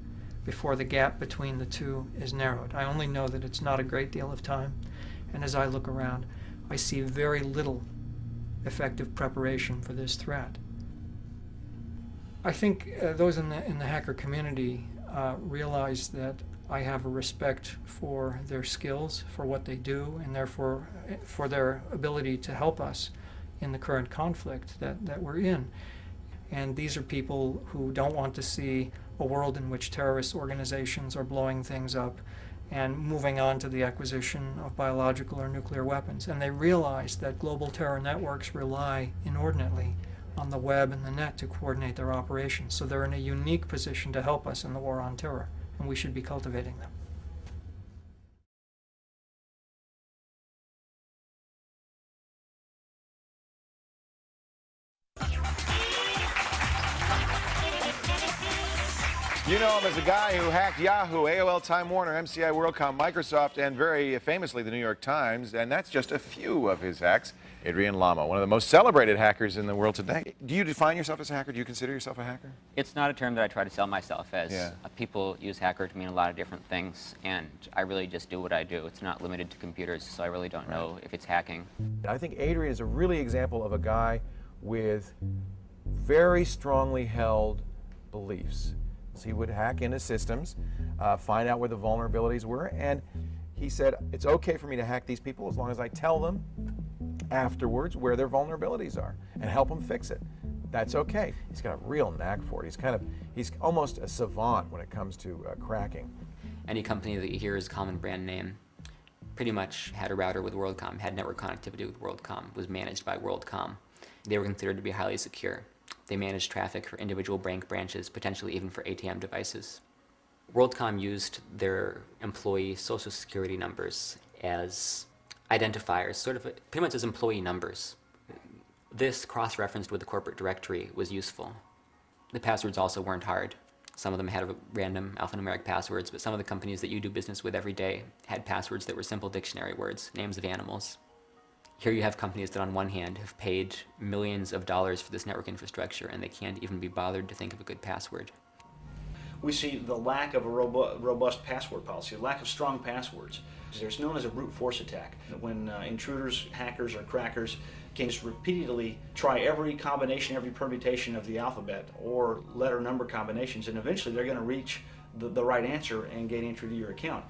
before the gap between the two is narrowed. I only know that it's not a great deal of time, and as I look around, I see very little effective preparation for this threat. I think those in the hacker community realize that I have a respect for their skills, for what they do, and therefore for their ability to help us in the current conflict that we're in. And these are people who don't want to see a world in which terrorist organizations are blowing things up and moving on to the acquisition of biological or nuclear weapons. And they realize that global terror networks rely inordinately on the web and the net to coordinate their operations. So they're in a unique position to help us in the war on terror, and we should be cultivating them. You know him as a guy who hacked Yahoo, AOL, Time Warner, MCI, WorldCom, Microsoft, and very famously the New York Times, and that's just a few of his hacks. Adrian Lama, one of the most celebrated hackers in the world today. Do you define yourself as a hacker? Do you consider yourself a hacker? It's not a term that I try to sell myself as. Yeah. People use hacker to mean a lot of different things, and I really just do what I do. It's not limited to computers, so I really don't know if it's hacking. I think Adrian is a really example of a guy with very strongly held beliefs. He would hack into systems, find out where the vulnerabilities were, and he said, it's okay for me to hack these people as long as I tell them afterwards where their vulnerabilities are and help them fix it. That's okay. He's got a real knack for it. He's almost a savant when it comes to cracking. Any company that you hear is a common brand name pretty much had a router with WorldCom, had network connectivity with WorldCom, was managed by WorldCom. They were considered to be highly secure. They managed traffic for individual bank branches, potentially even for ATM devices. WorldCom used their employee social security numbers as identifiers, sort of pretty much as employee numbers. This, cross-referenced with the corporate directory, was useful. The passwords also weren't hard. Some of them had random alphanumeric passwords, but some of the companies that you do business with every day had passwords that were simple dictionary words, names of animals. Here you have companies that on one hand have paid millions of dollars for this network infrastructure and they can't even be bothered to think of a good password. We see the lack of a robust password policy, a lack of strong passwords. There's known as a brute force attack, when intruders, hackers, or crackers can just repeatedly try every combination, every permutation of the alphabet or letter number combinations, and eventually they're going to reach the right answer and gain entry to your account.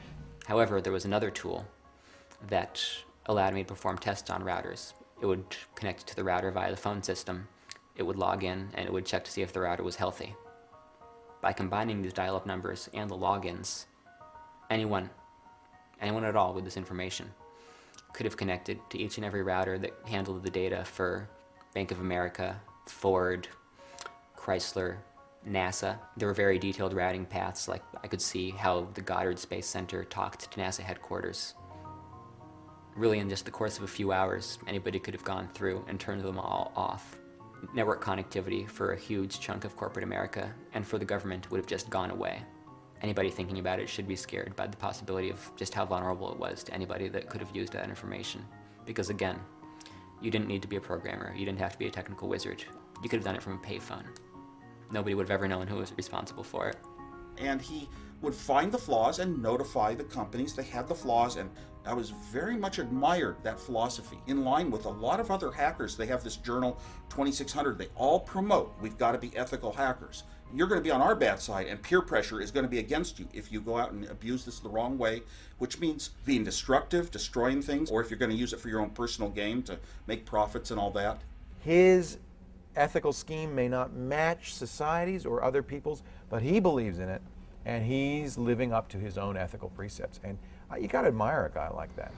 However, there was another tool that allowed me to perform tests on routers. It would connect to the router via the phone system, it would log in, and it would check to see if the router was healthy. By combining these dial-up numbers and the logins, anyone at all with this information could have connected to each and every router that handled the data for Bank of America, Ford, Chrysler, NASA. There were very detailed routing paths, like I could see how the Goddard Space Center talked to NASA headquarters. Really, in just the course of a few hours, anybody could have gone through and turned them all off. Network connectivity for a huge chunk of corporate America and for the government would have just gone away. Anybody thinking about it should be scared by the possibility of just how vulnerable it was to anybody that could have used that information. Because again, you didn't need to be a programmer, you didn't have to be a technical wizard. You could have done it from a payphone. Nobody would have ever known who was responsible for it. And he would find the flaws and notify the companies they had the flaws, and I was very much admired that philosophy. In line with a lot of other hackers, they have this journal 2600, they all promote, we've got to be ethical hackers. You're going to be on our bad side, and peer pressure is going to be against you if you go out and abuse this the wrong way, which means being destructive, destroying things, or if you're going to use it for your own personal gain to make profits and all that. His ethical scheme may not match society's or other people's, but he believes in it, and he's living up to his own ethical precepts. And you got to admire a guy like that.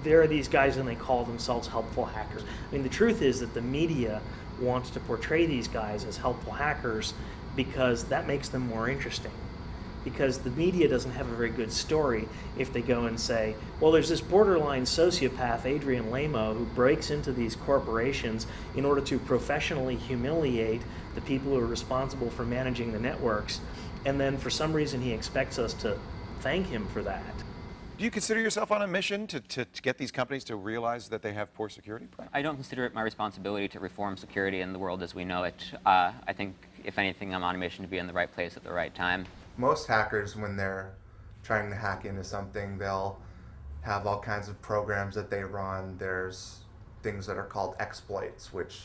There are these guys and they call themselves helpful hackers. I mean, the truth is that the media wants to portray these guys as helpful hackers because that makes them more interesting. Because the media doesn't have a very good story if they go and say, well, there's this borderline sociopath, Adrian Lamo, who breaks into these corporations in order to professionally humiliate the people who are responsible for managing the networks, and then for some reason he expects us to thank him for that. Do you consider yourself on a mission to get these companies to realize that they have poor security practices? I don't consider it my responsibility to reform security in the world as we know it. I think, if anything, I'm on a mission to be in the right place at the right time. Most hackers, when they're trying to hack into something, they'll have all kinds of programs that they run. There's things that are called exploits, which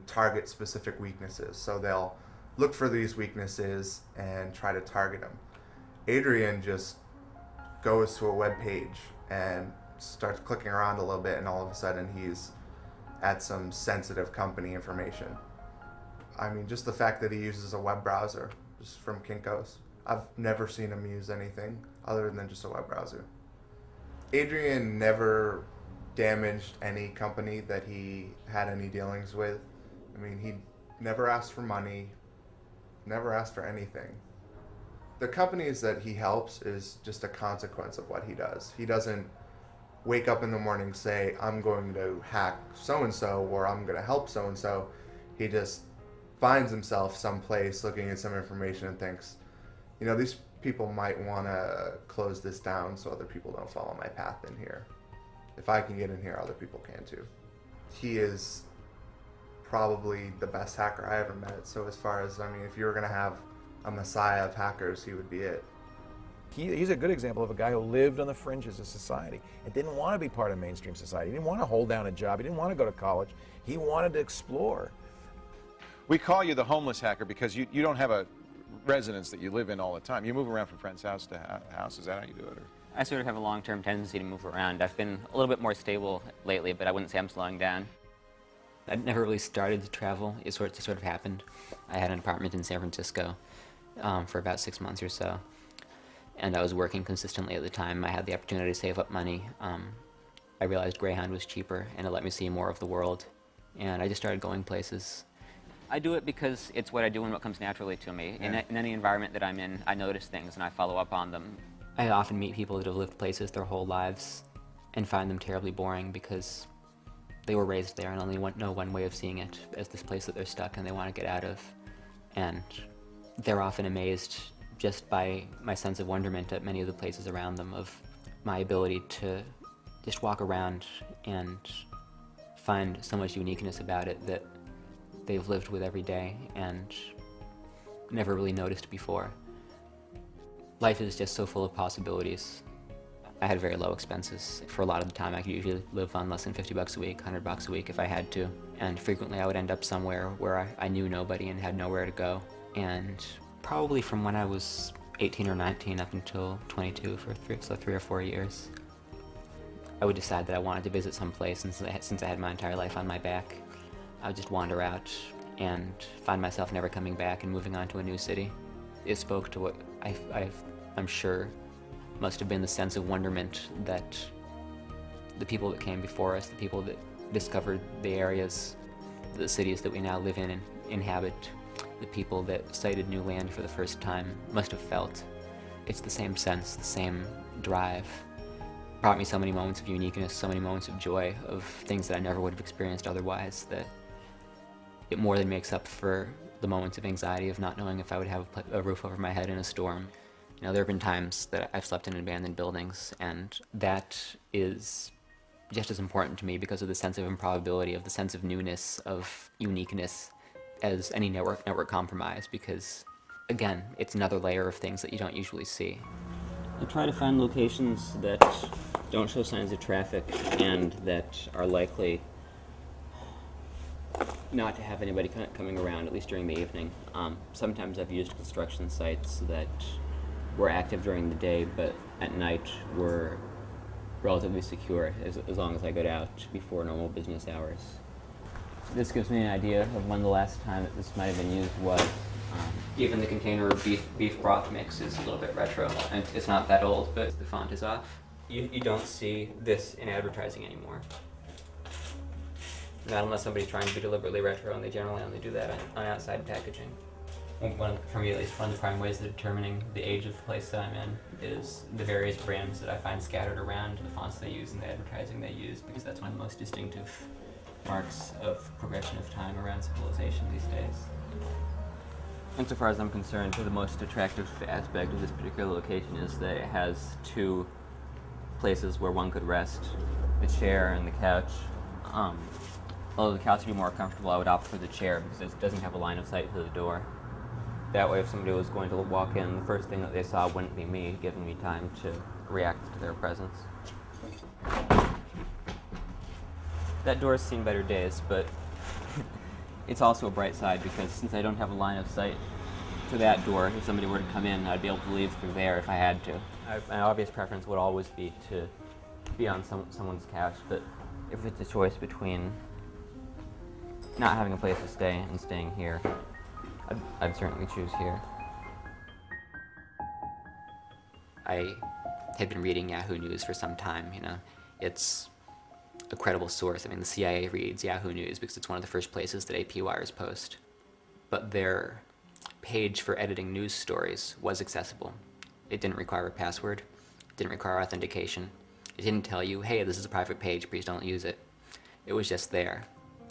target specific weaknesses. So they'll look for these weaknesses and try to target them. Adrian just goes to a web page and starts clicking around a little bit, and all of a sudden he's at some sensitive company information. I mean, just the fact that he uses a web browser, just from Kinko's. I've never seen him use anything other than just a web browser. Adrian never damaged any company that he had any dealings with. I mean, he never asked for money, never asked for anything. The companies that he helps is just a consequence of what he does. He doesn't wake up in the morning and say, I'm going to hack so-and-so or I'm going to help so-and-so. He just finds himself someplace looking at some information and thinks, you know, these people might want to close this down so other people don't follow my path in here. If I can get in here, other people can too. He is probably the best hacker I ever met. So as far as, I mean, if you were going to have a messiah of hackers, he would be it. He's a good example of a guy who lived on the fringes of society and didn't want to be part of mainstream society. He didn't want to hold down a job. He didn't want to go to college. He wanted to explore. We call you the homeless hacker because you don't have a residence that you live in all the time. You move around from friend's house to house. Is that how you do it? Or? I sort of have a long-term tendency to move around. I've been a little bit more stable lately, but I wouldn't say I'm slowing down. I'd never really started to travel. It sort of happened. I had an apartment in San Francisco for about 6 months or so, and I was working consistently at the time. I had the opportunity to save up money. I realized Greyhound was cheaper, and it let me see more of the world, and I just started going places. I do it because it's what I do and what comes naturally to me. Yeah. In any environment that I'm in, I notice things and I follow up on them. I often meet people that have lived places their whole lives and find them terribly boring because they were raised there and only know one way of seeing it as this place that they're stuck and they want to get out of. And they're often amazed just by my sense of wonderment at many of the places around them, of my ability to just walk around and find so much uniqueness about it that they've lived with every day and never really noticed before. Life is just so full of possibilities. I had very low expenses. For a lot of the time, I could usually live on less than $50 a week, $100 a week if I had to. And frequently I would end up somewhere where I knew nobody and had nowhere to go. And probably from when I was 18 or 19 up until 22 for 3 or 4 years, I would decide that I wanted to visit some place, and since I had my entire life on my back, I would just wander out and find myself never coming back and moving on to a new city. It spoke to what I'm sure must have been the sense of wonderment that the people that came before us, the people that discovered the areas, the cities that we now live in and inhabit, the people that sighted new land for the first time must have felt. It's the same sense, the same drive. It brought me so many moments of uniqueness, so many moments of joy, of things that I never would have experienced otherwise, that it more than makes up for the moments of anxiety of not knowing if I would have a roof over my head in a storm. You know, there have been times that I've slept in abandoned buildings, and that is just as important to me because of the sense of improbability, of the sense of newness, of uniqueness, as any network compromise, because, again, it's another layer of things that you don't usually see. I try to find locations that don't show signs of traffic and that are likely not to have anybody coming around, at least during the evening. Sometimes I've used construction sites that were active during the day, but at night were relatively secure as long as I got out before normal business hours. This gives me an idea of when the last time that this might have been used was. Even the container of beef broth mix is a little bit retro, and it's not that old, but the font is off. You don't see this in advertising anymore. Not unless somebody's trying to be deliberately retro, and they generally only do that on outside packaging. For me, at least, one of the prime ways of determining the age of the place that I'm in is the various brands that I find scattered around, the fonts they use and the advertising they use, because that's one of the most distinctive marks of progression of time around civilization these days. Insofar as I'm concerned, the most attractive aspect of this particular location is that it has two places where one could rest, the chair and the couch. Although the couch would be more comfortable, I would opt for the chair because it doesn't have a line of sight to the door. That way, if somebody was going to walk in, the first thing that they saw wouldn't be me, giving me time to react to their presence. That door's seen better days, but it's also a bright side because since I don't have a line of sight to that door, if somebody were to come in, I'd be able to leave through there if I had to. My obvious preference would always be to be on someone's couch, but if it's a choice between not having a place to stay and staying here, I'd certainly choose here. I had been reading Yahoo News for some time, you know. It's a credible source. I mean, the CIA reads Yahoo News because it's one of the first places that AP wires post. But their page for editing news stories was accessible. It didn't require a password. It didn't require authentication. It didn't tell you, hey, this is a private page, please don't use it. It was just there.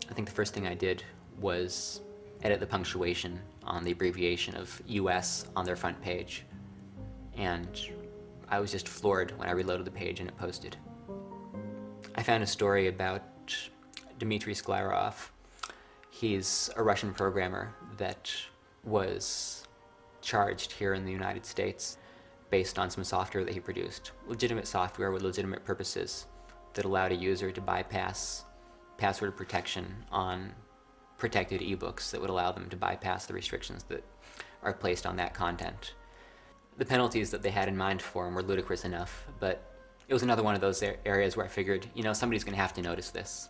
I think the first thing I did was edit the punctuation on the abbreviation of US on their front page. And I was just floored when I reloaded the page and it posted. I found a story about Dmitry Sklarov. He's a Russian programmer that was charged here in the United States based on some software that he produced. Legitimate software with legitimate purposes that allowed a user to bypass password protection on protected ebooks that would allow them to bypass the restrictions that are placed on that content. The penalties that they had in mind for him were ludicrous enough, but it was another one of those areas where I figured, you know, somebody's going to have to notice this.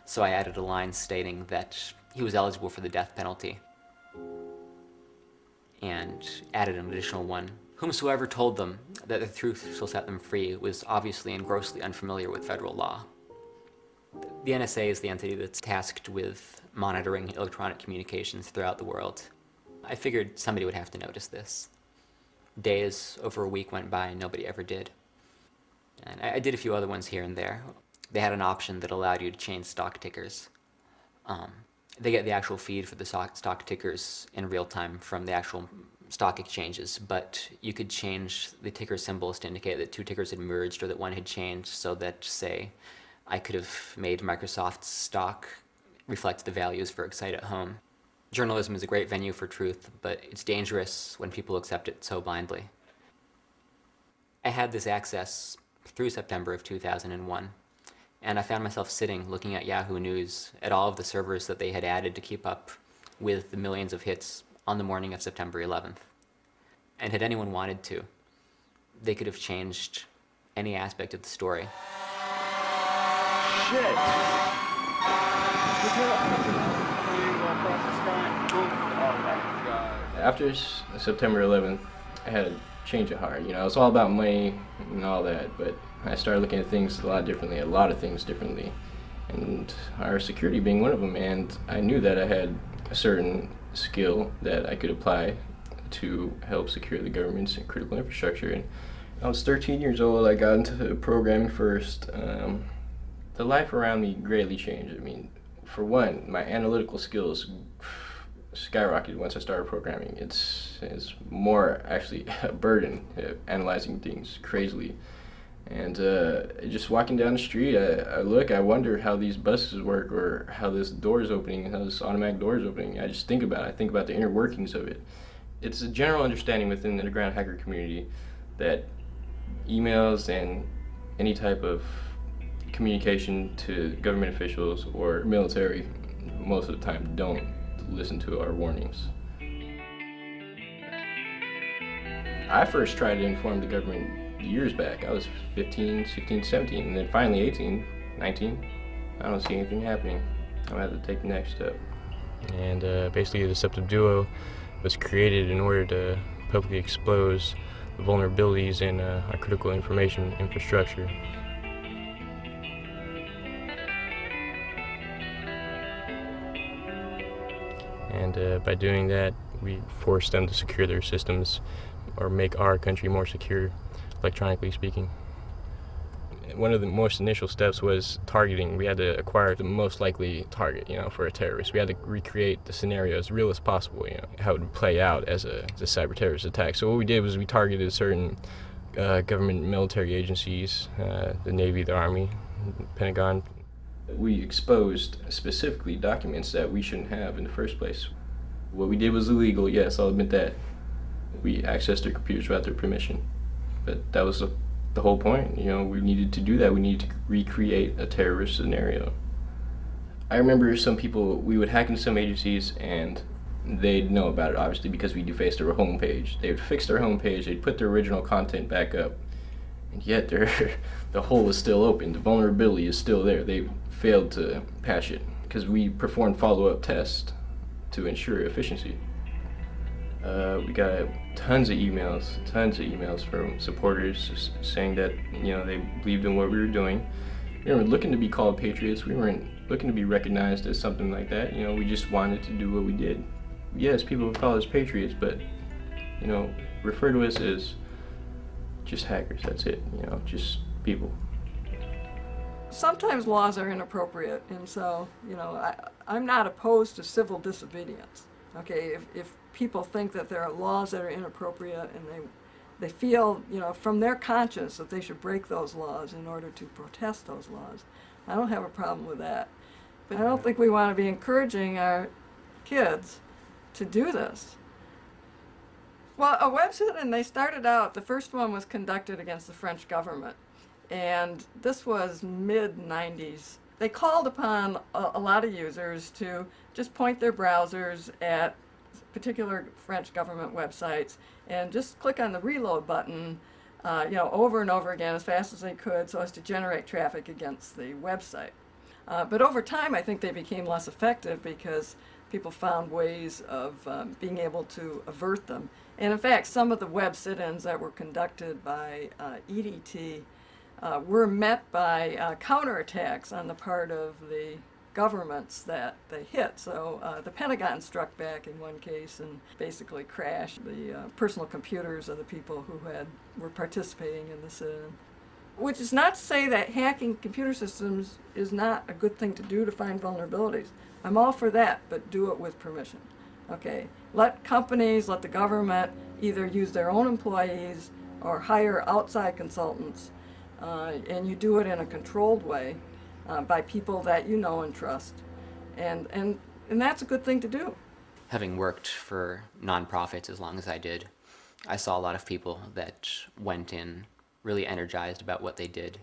So I added a line stating that he was eligible for the death penalty, and added an additional one. Whomsoever told them that the truth shall set them free was obviously and grossly unfamiliar with federal law. The NSA is the entity that's tasked with monitoring electronic communications throughout the world. I figured somebody would have to notice this. Days, over a week went by and nobody ever did. And I did a few other ones here and there. They had an option that allowed you to change stock tickers. They get the actual feed for the stock tickers in real time from the actual stock exchanges, but you could change the ticker symbols to indicate that two tickers had merged or that one had changed, so that, say, I could have made Microsoft's stock reflect the values for Excite at Home. Journalism is a great venue for truth, but it's dangerous when people accept it so blindly. I had this access through September of 2001, and I found myself sitting looking at Yahoo News at all of the servers that they had added to keep up with the millions of hits on the morning of September 11th. And had anyone wanted to, they could have changed any aspect of the story. Shit! After September 11th, I had a change of heart. You know, it's all about money and all that, but I started looking at things a lot differently, a lot of things differently, and our security being one of them. And I knew that I had a certain skill that I could apply to help secure the government's critical infrastructure. And I was 13 years old. I got into programming first. The life around me greatly changed. I mean, for one, my analytical skills skyrocketed once I started programming. It's more actually a burden, analyzing things crazily. And just walking down the street, I wonder how these buses work, or how this door is opening, how this automatic door is opening. I just think about it. I think about the inner workings of it. It's a general understanding within the underground hacker community that emails and any type of communication to government officials or military most of the time don't listen to our warnings. I first tried to inform the government years back. I was 15, 16, 17, and then finally 18, 19. I don't see anything happening. I'm gonna have to take the next step. And basically the Deceptive Duo was created in order to publicly expose the vulnerabilities in our critical information infrastructure. And by doing that, we forced them to secure their systems or make our country more secure, electronically speaking. One of the most initial steps was targeting. We had to acquire the most likely target, for a terrorist. We had to recreate the scenario as real as possible, how it would play out as a cyber terrorist attack. So what we did was we targeted certain government military agencies, the Navy, the Army, Pentagon. We exposed specifically documents that we shouldn't have in the first place. What we did was illegal, yes, I'll admit that. We accessed their computers without their permission. But that was the whole point. We needed to do that. We needed to recreate a terrorist scenario. I remember some people, we would hack into some agencies and they'd know about it, obviously, because we defaced their homepage. They would fix their homepage, they'd put their original content back up, and yet the hole is still open. The vulnerability is still there. They failed to patch it because we performed follow-up tests to ensure efficiency. We got tons of emails from supporters saying that they believed in what we were doing. We weren't looking to be called patriots. We weren't looking to be recognized as something like that. We just wanted to do what we did. Yes, people would call us patriots, but refer to us as just hackers. That's it. Just people. Sometimes laws are inappropriate, and so I'm not opposed to civil disobedience. Okay, if people think that there are laws that are inappropriate and they feel, from their conscience that they should break those laws in order to protest those laws, I don't have a problem with that. But I don't think we want to be encouraging our kids to do this. Well, a web sit-in, they started out, the first one was conducted against the French government, and this was mid-90s. They called upon a lot of users to just point their browsers at particular French government websites and just click on the reload button over and over again as fast as they could so as to generate traffic against the website. But over time, I think they became less effective because people found ways of being able to avert them. And in fact, some of the web sit-ins that were conducted by EDT were met by counterattacks on the part of the governments that they hit. So the Pentagon struck back in one case and basically crashed the personal computers of the people who were participating in the sit-in. Which is not to say that hacking computer systems is not a good thing to do to find vulnerabilities. I'm all for that, but do it with permission. Okay, let companies, let the government either use their own employees or hire outside consultants, and you do it in a controlled way by people that you know and trust, and that's a good thing to do. Having worked for nonprofits as long as I did, I saw a lot of people that went in really energized about what they did,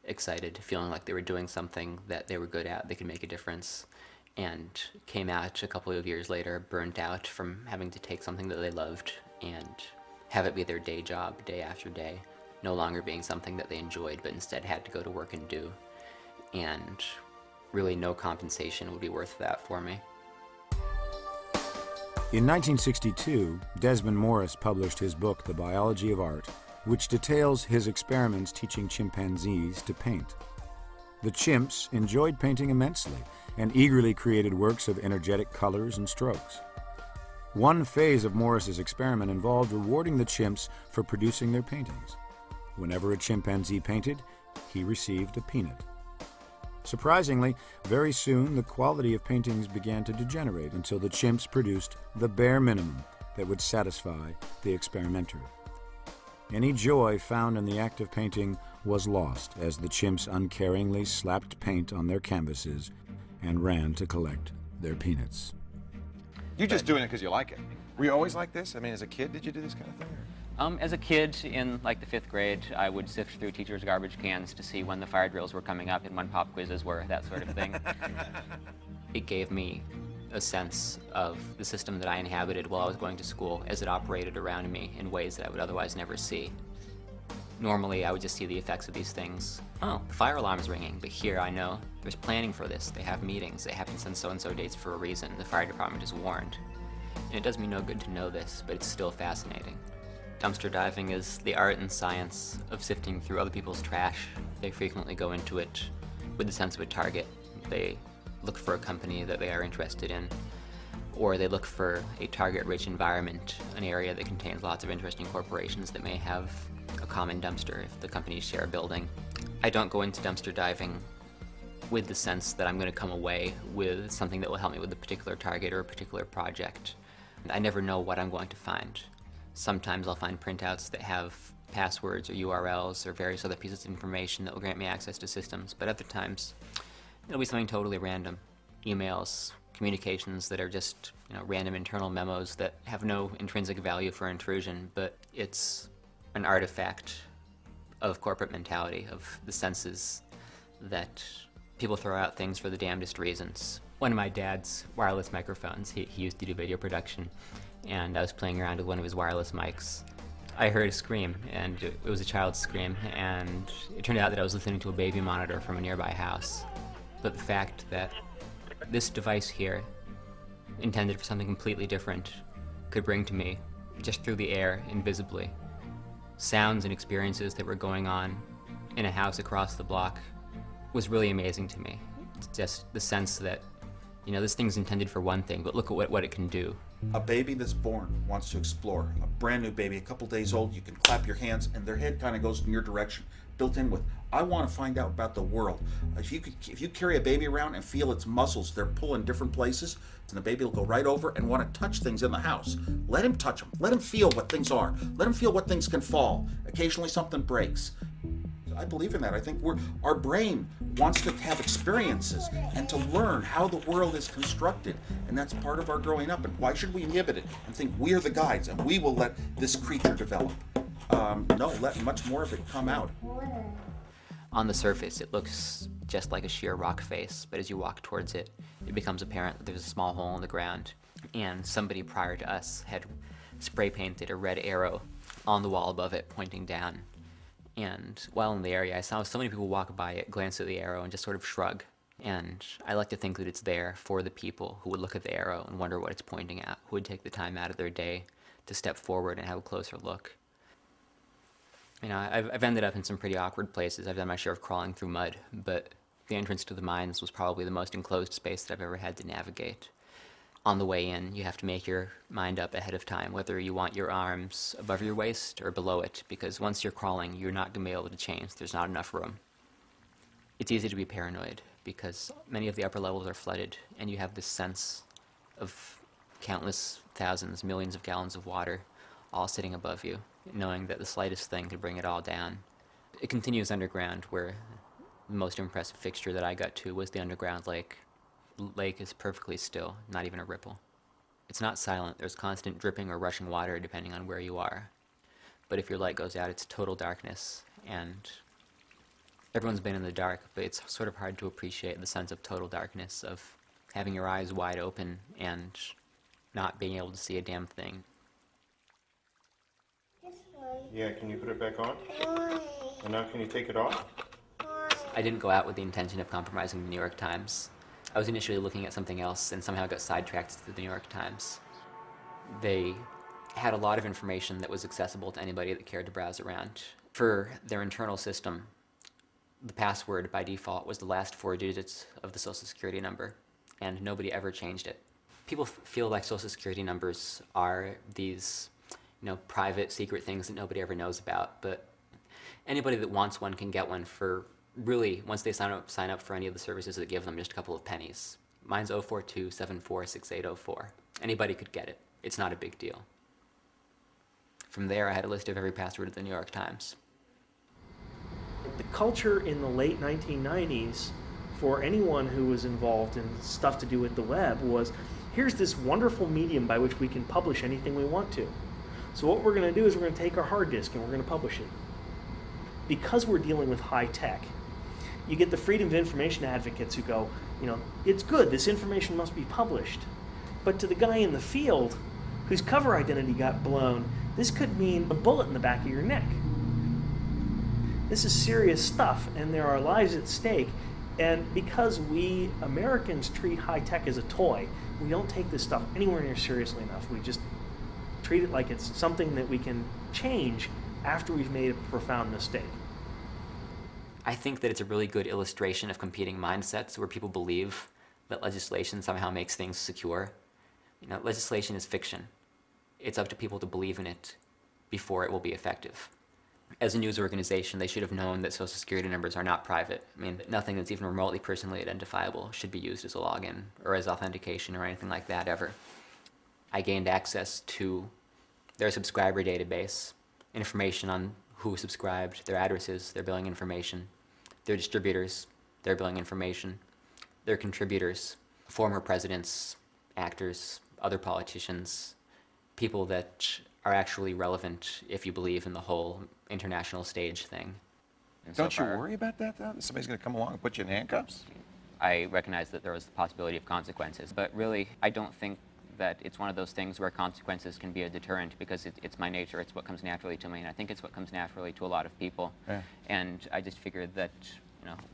excited, feeling like they were doing something that they were good at, they could make a difference, and came out a couple of years later burnt out from having to take something that they loved and have it be their day job day after day, no longer being something that they enjoyed but instead had to go to work and do. And really no compensation would be worth that for me. In 1962, Desmond Morris published his book, The Biology of Art, which details his experiments teaching chimpanzees to paint. The chimps enjoyed painting immensely and eagerly created works of energetic colors and strokes. One phase of Morris's experiment involved rewarding the chimps for producing their paintings. Whenever a chimpanzee painted, he received a peanut. Surprisingly, very soon the quality of paintings began to degenerate until the chimps produced the bare minimum that would satisfy the experimenter. Any joy found in the act of painting was lost as the chimps uncaringly slapped paint on their canvases and ran to collect their peanuts. You're just doing it because you like it. Were you always like this? I mean, as a kid, did you do this kind of thing? As a kid, in like the 5th grade, I would sift through teachers' garbage cans to see when the fire drills were coming up and when pop quizzes were, that sort of thing. It gave me a sense of the system that I inhabited while I was going to school as it operated around me in ways that I would otherwise never see. Normally, I would just see the effects of these things. Oh, the fire alarm is ringing, but here I know there's planning for this. They have meetings. They happen on so-and-so dates for a reason. The fire department is warned. And it does me no good to know this, but it's still fascinating. Dumpster diving is the art and science of sifting through other people's trash. They frequently go into it with the sense of a target. They look for a company that they are interested in, or they look for a target-rich environment, an area that contains lots of interesting corporations that may have a common dumpster if the companies share a building. I don't go into dumpster diving with the sense that I'm going to come away with something that will help me with a particular target or a particular project. I never know what I'm going to find. Sometimes I'll find printouts that have passwords or URLs or various other pieces of information that will grant me access to systems, but other times it'll be something totally random. Emails, communications that are just random internal memos that have no intrinsic value for intrusion, but it's an artifact of corporate mentality, of the senses that people throw out things for the damnedest reasons. One of my dad's wireless microphones, he used to do video production, and I was playing around with one of his wireless mics. I heard a scream, and it was a child's scream, and it turned out that I was listening to a baby monitor from a nearby house. But the fact that this device here, intended for something completely different, could bring to me, just through the air, invisibly, sounds and experiences that were going on in a house across the block was really amazing to me. It's just the sense that, this thing's intended for one thing, but look at what it can do. A baby that's born wants to explore. A brand new baby, a couple days old, you can clap your hands and their head kind of goes in your direction, built in with, I want to find out about the world. If you carry a baby around and feel its muscles, they're pulling different places, and the baby will go right over and want to touch things in the house. Let him touch them. Let him feel what things are. Let him feel what things can fall. Occasionally something breaks. I believe in that. I think our brain wants to have experiences and to learn how the world is constructed, and that's part of our growing up. And why should we inhibit it and think we are the guides and we will let this creature develop? No, let much more of it come out. On the surface, it looks just like a sheer rock face, but as you walk towards it, it becomes apparent that there's a small hole in the ground, and somebody prior to us had spray painted a red arrow on the wall above it, pointing down. And while in the area, I saw so many people walk by it, glance at the arrow, and just sort of shrug. And I like to think that it's there for the people who would look at the arrow and wonder what it's pointing at, who would take the time out of their day to step forward and have a closer look. I've ended up in some pretty awkward places. I've done my share of crawling through mud, but the entrance to the mines was probably the most enclosed space that I've ever had to navigate. On the way in, you have to make your mind up ahead of time whether you want your arms above your waist or below it, because once you're crawling, you're not going to be able to change. There's not enough room. It's easy to be paranoid because many of the upper levels are flooded, and you have this sense of countless thousands, millions of gallons of water all sitting above you, knowing that the slightest thing could bring it all down. It continues underground, where the most impressive fixture that I got to was the underground lake. The lake is perfectly still, not even a ripple. It's not silent. There's constant dripping or rushing water depending on where you are. But if your light goes out, it's total darkness, and everyone's been in the dark, but it's sort of hard to appreciate the sense of total darkness, of having your eyes wide open and not being able to see a damn thing. Yeah, can you put it back on? And now can you take it off? I didn't go out with the intention of compromising the New York Times. I was initially looking at something else and somehow got sidetracked to the New York Times. They had a lot of information that was accessible to anybody that cared to browse around. For their internal system, the password by default was the last 4 digits of the Social Security number, and nobody ever changed it. People feel like Social Security numbers are these, private, secret things that nobody ever knows about, but anybody that wants one can get one for really, once they sign up for any of the services that give them, just a couple of pennies. Mine's 042746804. Anybody could get it. It's not a big deal. From there, I had a list of every password of the New York Times. The culture in the late 1990s for anyone who was involved in stuff to do with the web was, here's this wonderful medium by which we can publish anything we want to. So what we're going to do is we're going to take our hard disk and we're going to publish it. Because we're dealing with high tech, you get the freedom of information advocates who go, it's good, this information must be published. But to the guy in the field whose cover identity got blown, this could mean a bullet in the back of your neck. This is serious stuff, and there are lives at stake. And because we Americans treat high tech as a toy, we don't take this stuff anywhere near seriously enough. We just treat it like it's something that we can change after we've made a profound mistake. I think that it's a really good illustration of competing mindsets where people believe that legislation somehow makes things secure. Legislation is fiction. It's up to people to believe in it before it will be effective. As a news organization, they should have known that Social Security numbers are not private. Nothing that's even remotely personally identifiable should be used as a login or as authentication or anything like that ever. I gained access to their subscriber database, information on who subscribed, their addresses, their billing information, their distributors, their billing information, their contributors, former presidents, actors, other politicians, people that are actually relevant if you believe in the whole international stage thing. Don't you worry about that, though? That somebody's going to come along and put you in handcuffs? I recognize that there was the possibility of consequences, but really, I don't think that it's one of those things where consequences can be a deterrent, because it's my nature, it's what comes naturally to me, and I think it's what comes naturally to a lot of people. Yeah. And I just figured that,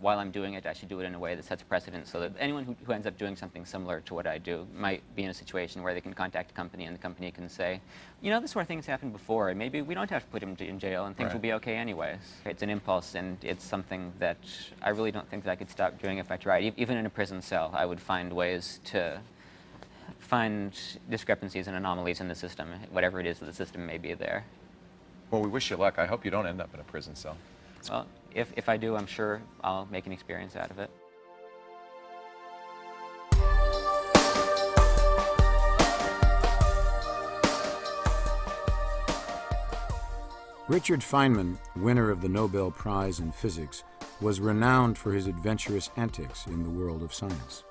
while I'm doing it, I should do it in a way that sets precedent so that anyone who ends up doing something similar to what I do might be in a situation where they can contact a company and the company can say, this sort of thing's happened before, and maybe we don't have to put him in jail and things will be okay anyways. It's an impulse, and it's something that I really don't think that I could stop doing if I tried. Even in a prison cell, I would find ways to find discrepancies and anomalies in the system, whatever it is that the system may be there. Well, we wish you luck. I hope you don't end up in a prison cell. Well, if I do, I'm sure I'll make an experience out of it. Richard Feynman, winner of the Nobel Prize in Physics, was renowned for his adventurous antics in the world of science.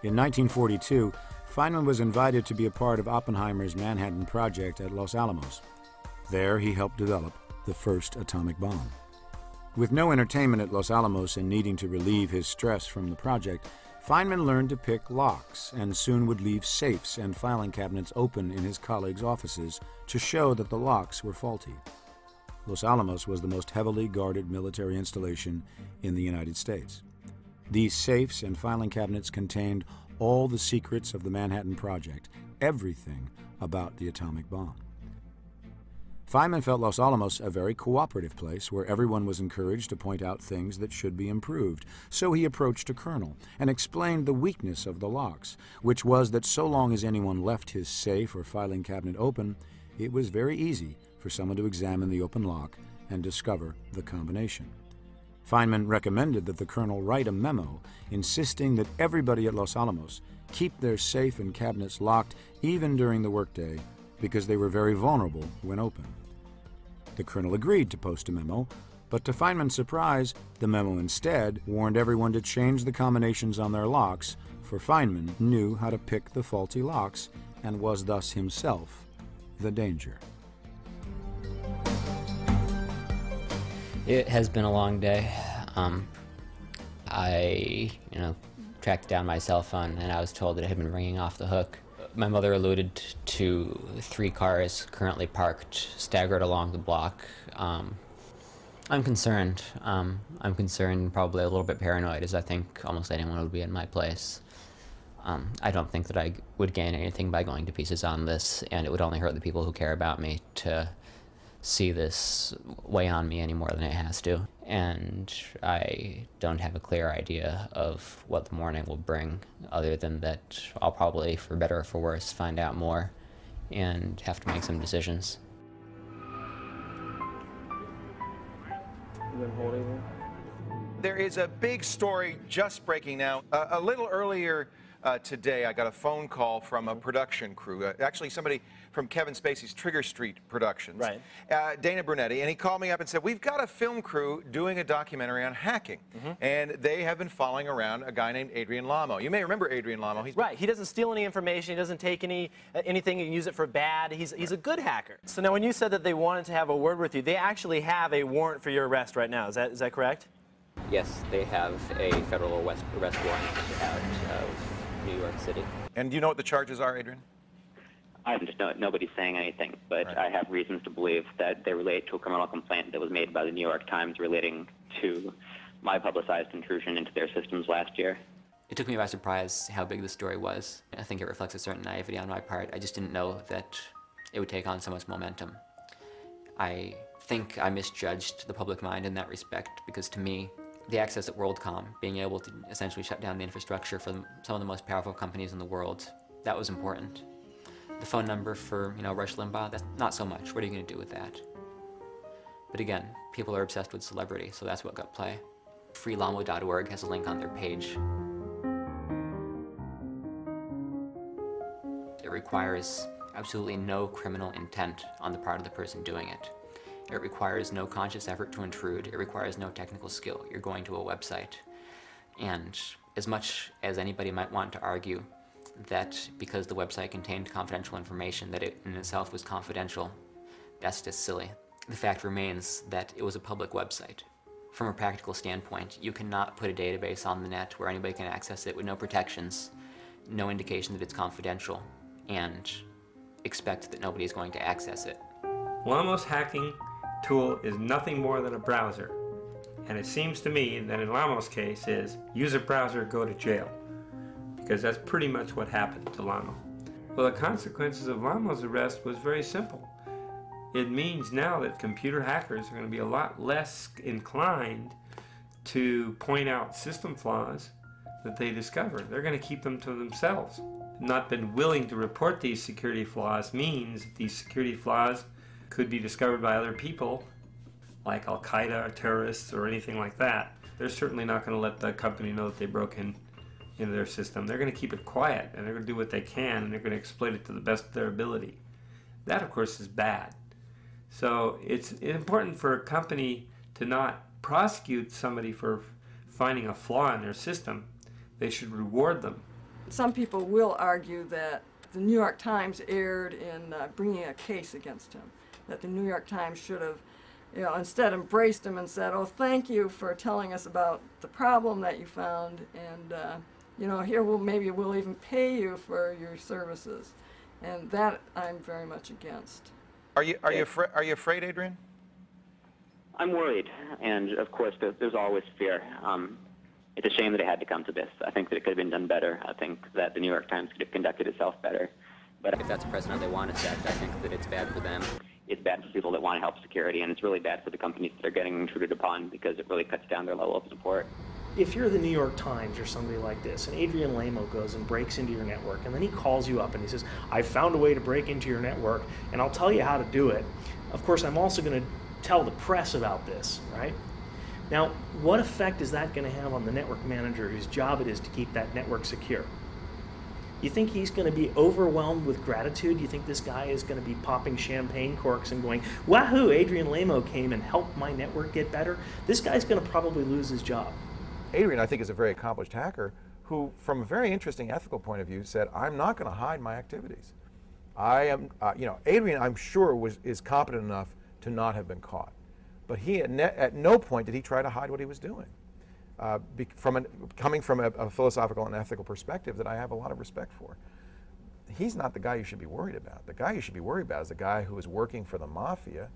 In 1942, Feynman was invited to be a part of Oppenheimer's Manhattan Project at Los Alamos. There, he helped develop the first atomic bomb. With no entertainment at Los Alamos and needing to relieve his stress from the project, Feynman learned to pick locks and soon would leave safes and filing cabinets open in his colleagues' offices to show that the locks were faulty. Los Alamos was the most heavily guarded military installation in the United States. These safes and filing cabinets contained all the secrets of the Manhattan Project, everything about the atomic bomb. Feynman felt Los Alamos a very cooperative place where everyone was encouraged to point out things that should be improved. So he approached a colonel and explained the weakness of the locks, which was that so long as anyone left his safe or filing cabinet open, it was very easy for someone to examine the open lock and discover the combination. Feynman recommended that the colonel write a memo insisting that everybody at Los Alamos keep their safe and cabinets locked even during the workday because they were very vulnerable when open. The colonel agreed to post a memo, but to Feynman's surprise, the memo instead warned everyone to change the combinations on their locks, for Feynman knew how to pick the faulty locks and was thus himself the danger. It has been a long day. I, tracked down my cell phone and I was told that it had been ringing off the hook. My mother alluded to 3 cars currently parked, staggered along the block. I'm concerned. I'm concerned, probably a little bit paranoid, as I think almost anyone would be in my place. I don't think that I would gain anything by going to pieces on this, and it would only hurt the people who care about me to see this weigh on me any more than it has to. And I don't have a clear idea of what the morning will bring, other than that I'll probably, for better or for worse, find out more and have to make some decisions. There is a big story just breaking now. A little earlier today, I got a phone call from a production crew, actually somebody from Kevin Spacey's Trigger Street Productions, right. Dana Brunetti, and he called me up and said, we've got a film crew doing a documentary on hacking, and they have been following around a guy named Adrian Lamo. You may remember Adrian Lamo. He's right, he doesn't steal any information, he doesn't take anything and use it for bad. He's a good hacker. So now when you said that they wanted to have a word with you, they actually have a warrant for your arrest right now. Is that correct? Yes, they have a federal arrest warrant out of New York City. And do you know what the charges are, Adrian? I just know nobody's saying anything, but right. I have reasons to believe that they relate to a criminal complaint that was made by the New York Times relating to my publicized intrusion into their systems last year. It took me by surprise how big the story was. I think it reflects a certain naivety on my part. I just didn't know that it would take on so much momentum. I think I misjudged the public mind in that respect, because to me, the access at WorldCom, being able to essentially shut down the infrastructure for some of the most powerful companies in the world, that was important. The phone number for, Rush Limbaugh, that's not so much. What are you going to do with that? But again, people are obsessed with celebrity, so that's what got play. freelamo.org has a link on their page. It requires absolutely no criminal intent on the part of the person doing it. It requires no conscious effort to intrude. It requires no technical skill. You're going to a website. And as much as anybody might want to argue that because the website contained confidential information that it in itself was confidential, that's just silly. The fact remains that it was a public website. From a practical standpoint, you cannot put a database on the net where anybody can access it with no protections, no indication that it's confidential, and expect that nobody is going to access it. Lamo's hacking tool is nothing more than a browser. And it seems to me that in Lamo's case is, use a browser, go to jail. Because that's pretty much what happened to Lamo. Well, the consequences of Lamo's arrest was very simple. It means now that computer hackers are going to be a lot less inclined to point out system flaws that they discover. They're going to keep them to themselves. Not been willing to report these security flaws means that these security flaws could be discovered by other people, like Al-Qaeda or terrorists or anything like that. They're certainly not going to let the company know that they broke into their system. They're going to keep it quiet, and they're going to do what they can, and they're going to exploit it to the best of their ability. That, of course, is bad. So it's important for a company to not prosecute somebody for finding a flaw in their system. They should reward them. Some people will argue that the New York Times erred in bringing a case against him, that the New York Times should have, instead embraced him and said, oh, thank you for telling us about the problem that you found, and here maybe we'll even pay you for your services. And that I'm very much against. Are you afraid, Adrian? I'm worried, and of course there's always fear. It's a shame that it had to come to this. I think that it could have been done better. I think that the New York Times could have conducted itself better. But if that's a precedent they want to set, I think that it's bad for them. It's bad for people that want to help security, and it's really bad for the companies that are getting intruded upon because it really cuts down their level of support. If you're the New York Times or somebody like this, and Adrian Lamo goes and breaks into your network, and then he calls you up and he says, I found a way to break into your network, and I'll tell you how to do it. Of course, I'm also going to tell the press about this, right? Now, what effect is that going to have on the network manager whose job it is to keep that network secure? You think he's going to be overwhelmed with gratitude? You think this guy is going to be popping champagne corks and going, wahoo, Adrian Lamo came and helped my network get better? This guy's going to probably lose his job. Adrian, I think, is a very accomplished hacker who, from a very interesting ethical point of view, said, I'm not going to hide my activities. I am, Adrian, I'm sure, is competent enough to not have been caught. But he, at no point did he try to hide what he was doing. Coming from a philosophical and ethical perspective that I have a lot of respect for. He's not the guy you should be worried about. The guy you should be worried about is the guy who is working for the mafia,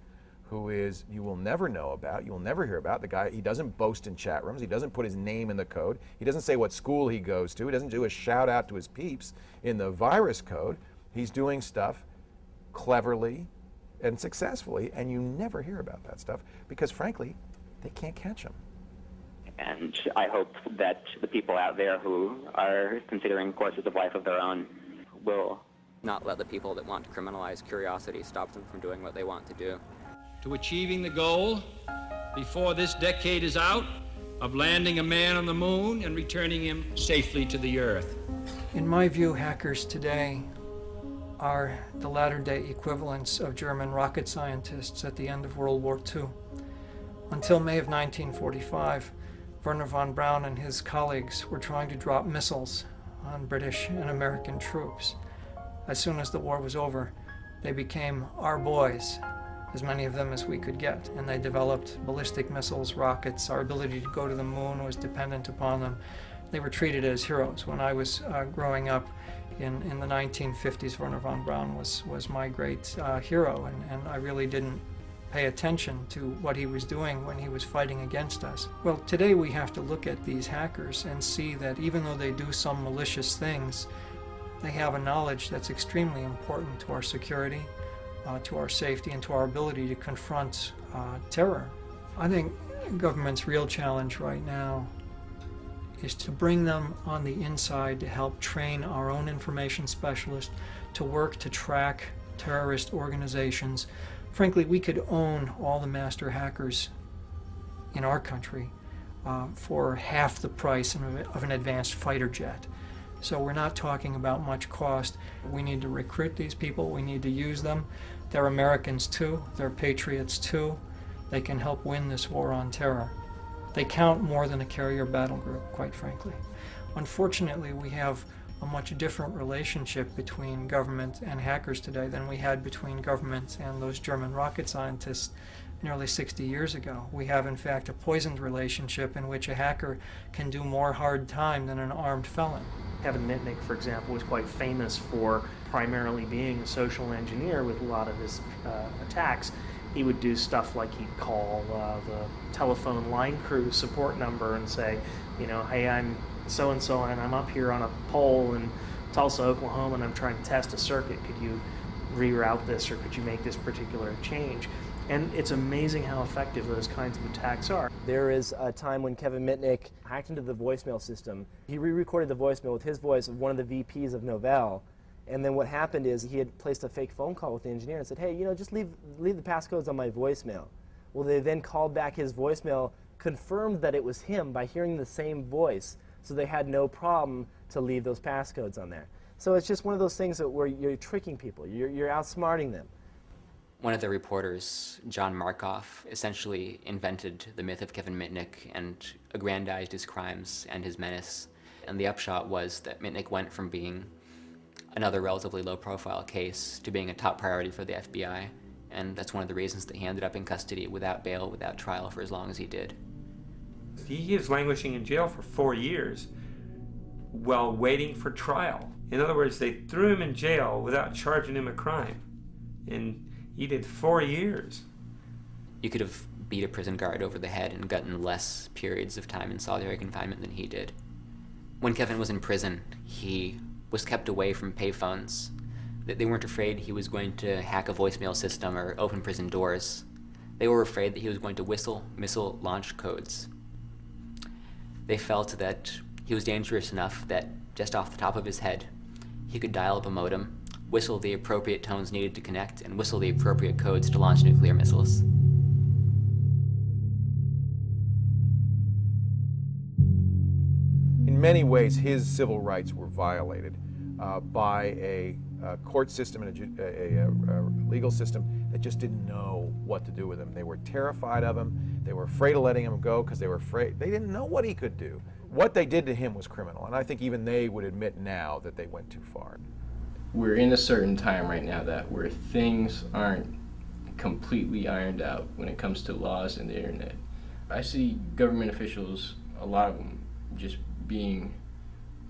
who is, you will never know about, you will never hear about. The guy, he doesn't boast in chat rooms, he doesn't put his name in the code, he doesn't say what school he goes to, he doesn't do a shout out to his peeps in the virus code. He's doing stuff cleverly and successfully, and you never hear about that stuff because, frankly, they can't catch him. And I hope that the people out there who are considering courses of life of their own will not let the people that want to criminalize curiosity stop them from doing what they want to do. To achieving the goal, before this decade is out, of landing a man on the moon and returning him safely to the Earth. In my view, hackers today are the latter-day equivalents of German rocket scientists at the end of World War II. Until May of 1945, Wernher von Braun and his colleagues were trying to drop missiles on British and American troops. As soon as the war was over, they became our boys, as many of them as we could get, and they developed ballistic missiles, rockets. Our ability to go to the moon was dependent upon them. They were treated as heroes. When I was growing up in the 1950s, Wernher von Braun was my great hero, and I really didn't pay attention to what he was doing when he was fighting against us. Well, today we have to look at these hackers and see that even though they do some malicious things, they have a knowledge that's extremely important to our security, to our safety, and to our ability to confront terror. I think government's real challenge right now is to bring them on the inside to help train our own information specialists to work to track terrorist organizations. Frankly, we could own all the master hackers in our country for half the price of an advanced fighter jet. So we're not talking about much cost. We need to recruit these people. We need to use them. They're Americans too. They're patriots too. They can help win this war on terror. They count more than a carrier battle group, quite frankly. Unfortunately, we have a much different relationship between government and hackers today than we had between government and those German rocket scientists nearly 60 years ago. We have, in fact, a poisoned relationship in which a hacker can do more hard time than an armed felon. Kevin Mitnick, for example, was quite famous for primarily being a social engineer with a lot of his attacks. He would do stuff like he'd call the telephone line crew support number and say, you know, hey, I'm so-and-so and I'm up here on a pole in Tulsa, Oklahoma, and I'm trying to test a circuit. Could you reroute this, or could you make this particular change? And it's amazing how effective those kinds of attacks are. There is a time when Kevin Mitnick hacked into the voicemail system. He re-recorded the voicemail with his voice of one of the VPs of Novell. And then what happened is he had placed a fake phone call with the engineer and said, hey, you know, just leave the passcodes on my voicemail. Well, they then called back his voicemail, confirmed that it was him by hearing the same voice, so they had no problem to leave those passcodes on there. So it's just one of those things that where you're tricking people, you're outsmarting them. One of the reporters, John Markoff, essentially invented the myth of Kevin Mitnick and aggrandized his crimes and his menace. And the upshot was that Mitnick went from being another relatively low-profile case to being a top priority for the FBI. And that's one of the reasons that he ended up in custody without bail, without trial for as long as he did. He is languishing in jail for 4 years while waiting for trial. In other words, they threw him in jail without charging him a crime. And he did 4 years. You could have beat a prison guard over the head and gotten less periods of time in solitary confinement than he did. When Kevin was in prison, he was kept away from payphones. They weren't afraid he was going to hack a voicemail system or open prison doors. They were afraid that he was going to whistle missile launch codes. They felt that he was dangerous enough that just off the top of his head, he could dial up a modem, whistle the appropriate tones needed to connect, and whistle the appropriate codes to launch nuclear missiles. In many ways, his civil rights were violated by a court system and a legal system that just didn't know what to do with him. They were terrified of him. They were afraid of letting him go because they were afraid. They didn't know what he could do. What they did to him was criminal, and I think even they would admit now that they went too far. We're in a certain time right now where things aren't completely ironed out when it comes to laws and the internet. I see government officials, a lot of them, just being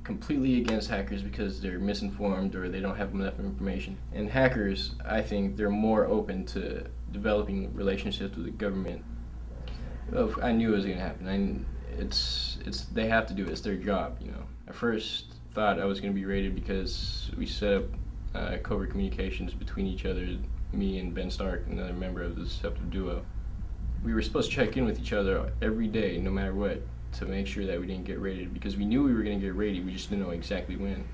completely against hackers because they're misinformed or they don't have enough information. And hackers, I think they're more open to developing relationships with the government, I knew it was going to happen. They have to do it. It's their job, you know. I first thought I was going to be raided because we set up covert communications between each other, me and Ben Stark, another member of the Deceptive Duo. We were supposed to check in with each other every day, no matter what, to make sure that we didn't get raided, because we knew we were going to get raided, we just didn't know exactly when.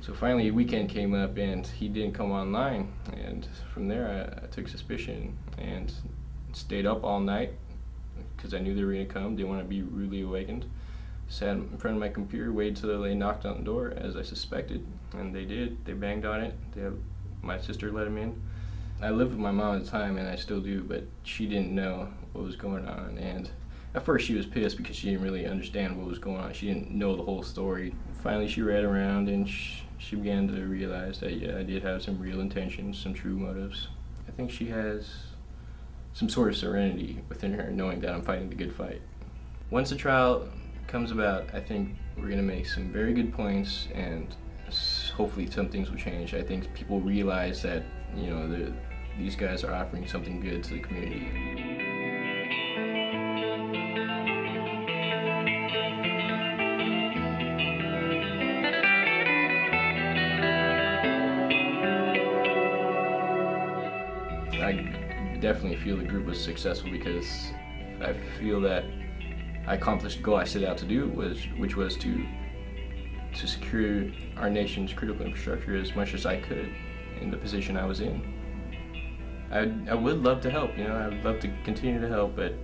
So finally a weekend came up and he didn't come online, and from there I took suspicion and stayed up all night because I knew they were going to come, didn't want to be rudely awakened. Sat in front of my computer, waited till they knocked on the door, as I suspected, and they did. They banged on it. My sister let them in. I lived with my mom at the time, and I still do, but she didn't know what was going on. And at first she was pissed because she didn't really understand what was going on. She didn't know the whole story. Finally she read around and she began to realize that, yeah, I did have some real intentions, some true motives. I think she has some sort of serenity within her, knowing that I'm fighting the good fight. Once the trial comes about, I think we're going to make some very good points, and hopefully some things will change. I think people realize that, you know, these guys are offering something good to the community. I definitely feel the group was successful because I feel that I accomplished the goal I set out to do, which was to secure our nation's critical infrastructure as much as I could in the position I was in. I would love to help, you know, I would love to continue to help, but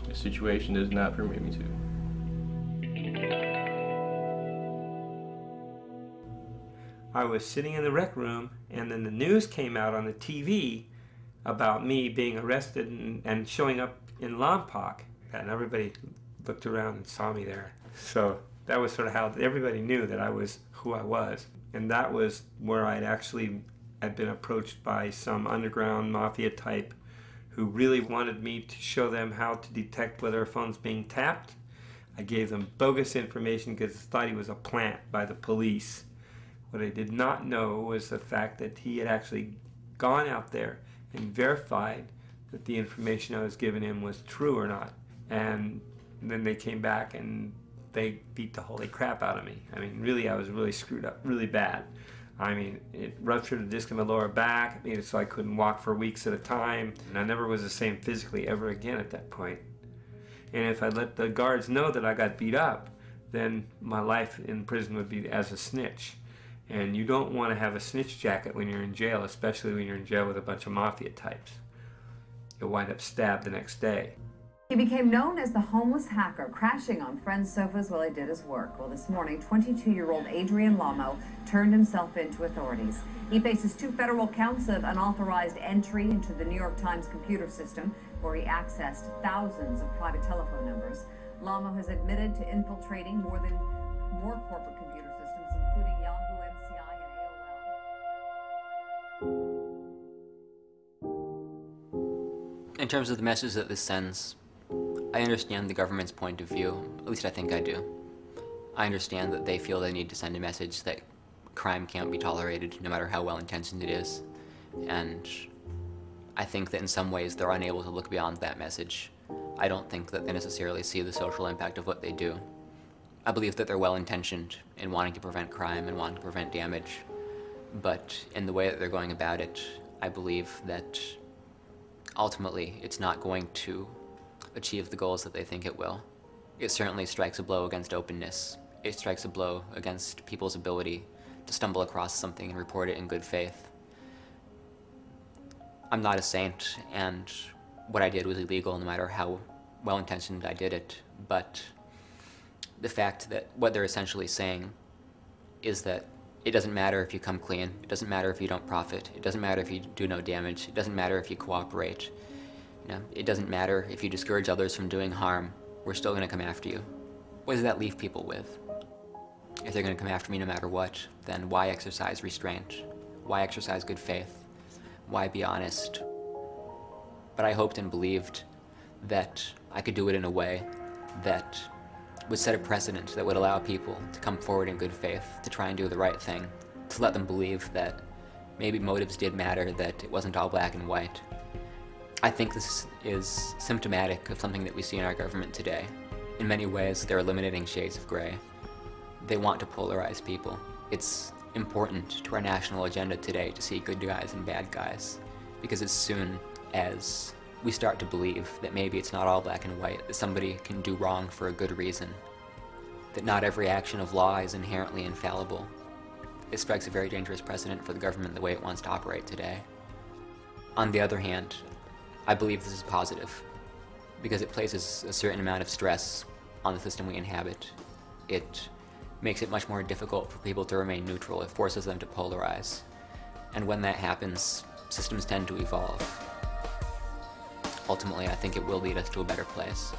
the situation does not permit me to. I was sitting in the rec room, and then the news came out on the TV about me being arrested and showing up in Lompoc, and everybody looked around and saw me there. So that was sort of how everybody knew that I was who I was. And that was where I'd been approached by some underground mafia type who really wanted me to show them how to detect whether a phone's being tapped. I gave them bogus information because I thought he was a plant by the police. What I did not know was the fact that he had actually gone out there and verified that the information I was giving him was true or not. And then they came back and they beat the holy crap out of me. I mean, really, I was really screwed up, really bad. I mean, it ruptured a disc in my lower back. It made it so I couldn't walk for weeks at a time. And I never was the same physically ever again at that point. And if I let the guards know that I got beat up, then my life in prison would be as a snitch. And you don't want to have a snitch jacket when you're in jail, especially when you're in jail with a bunch of mafia types. You'll wind up stabbed the next day. He became known as the homeless hacker, crashing on friends' sofas while he did his work. Well, this morning, 22-year-old Adrian Lamo turned himself in to authorities. He faces 2 federal counts of unauthorized entry into the New York Times computer system, where he accessed thousands of private telephone numbers. Lamo has admitted to infiltrating more corporate computer systems, including Yahoo, MCI, and AOL. In terms of the message that this sends, I understand the government's point of view, at least I think I do. I understand that they feel they need to send a message that crime can't be tolerated, no matter how well-intentioned it is. And I think that in some ways they're unable to look beyond that message. I don't think that they necessarily see the social impact of what they do. I believe that they're well-intentioned in wanting to prevent crime and wanting to prevent damage. But in the way that they're going about it, I believe that ultimately it's not going to achieve the goals that they think it will. It certainly strikes a blow against openness. It strikes a blow against people's ability to stumble across something and report it in good faith. I'm not a saint, and what I did was illegal no matter how well-intentioned I did it, but the fact that what they're essentially saying is that it doesn't matter if you come clean, it doesn't matter if you don't profit, it doesn't matter if you do no damage, it doesn't matter if you cooperate. You know, it doesn't matter if you discourage others from doing harm, we're still going to come after you. What does that leave people with? If they're going to come after me no matter what, then why exercise restraint? Why exercise good faith? Why be honest? But I hoped and believed that I could do it in a way that would set a precedent that would allow people to come forward in good faith, to try and do the right thing, to let them believe that maybe motives did matter, that it wasn't all black and white. I think this is symptomatic of something that we see in our government today. In many ways, they're eliminating shades of gray. They want to polarize people. It's important to our national agenda today to see good guys and bad guys, because as soon as we start to believe that maybe it's not all black and white, that somebody can do wrong for a good reason, that not every action of law is inherently infallible, it strikes a very dangerous precedent for the government the way it wants to operate today. On the other hand, I believe this is positive, because it places a certain amount of stress on the system we inhabit. It makes it much more difficult for people to remain neutral. It forces them to polarize. And when that happens, systems tend to evolve. Ultimately, I think it will lead us to a better place.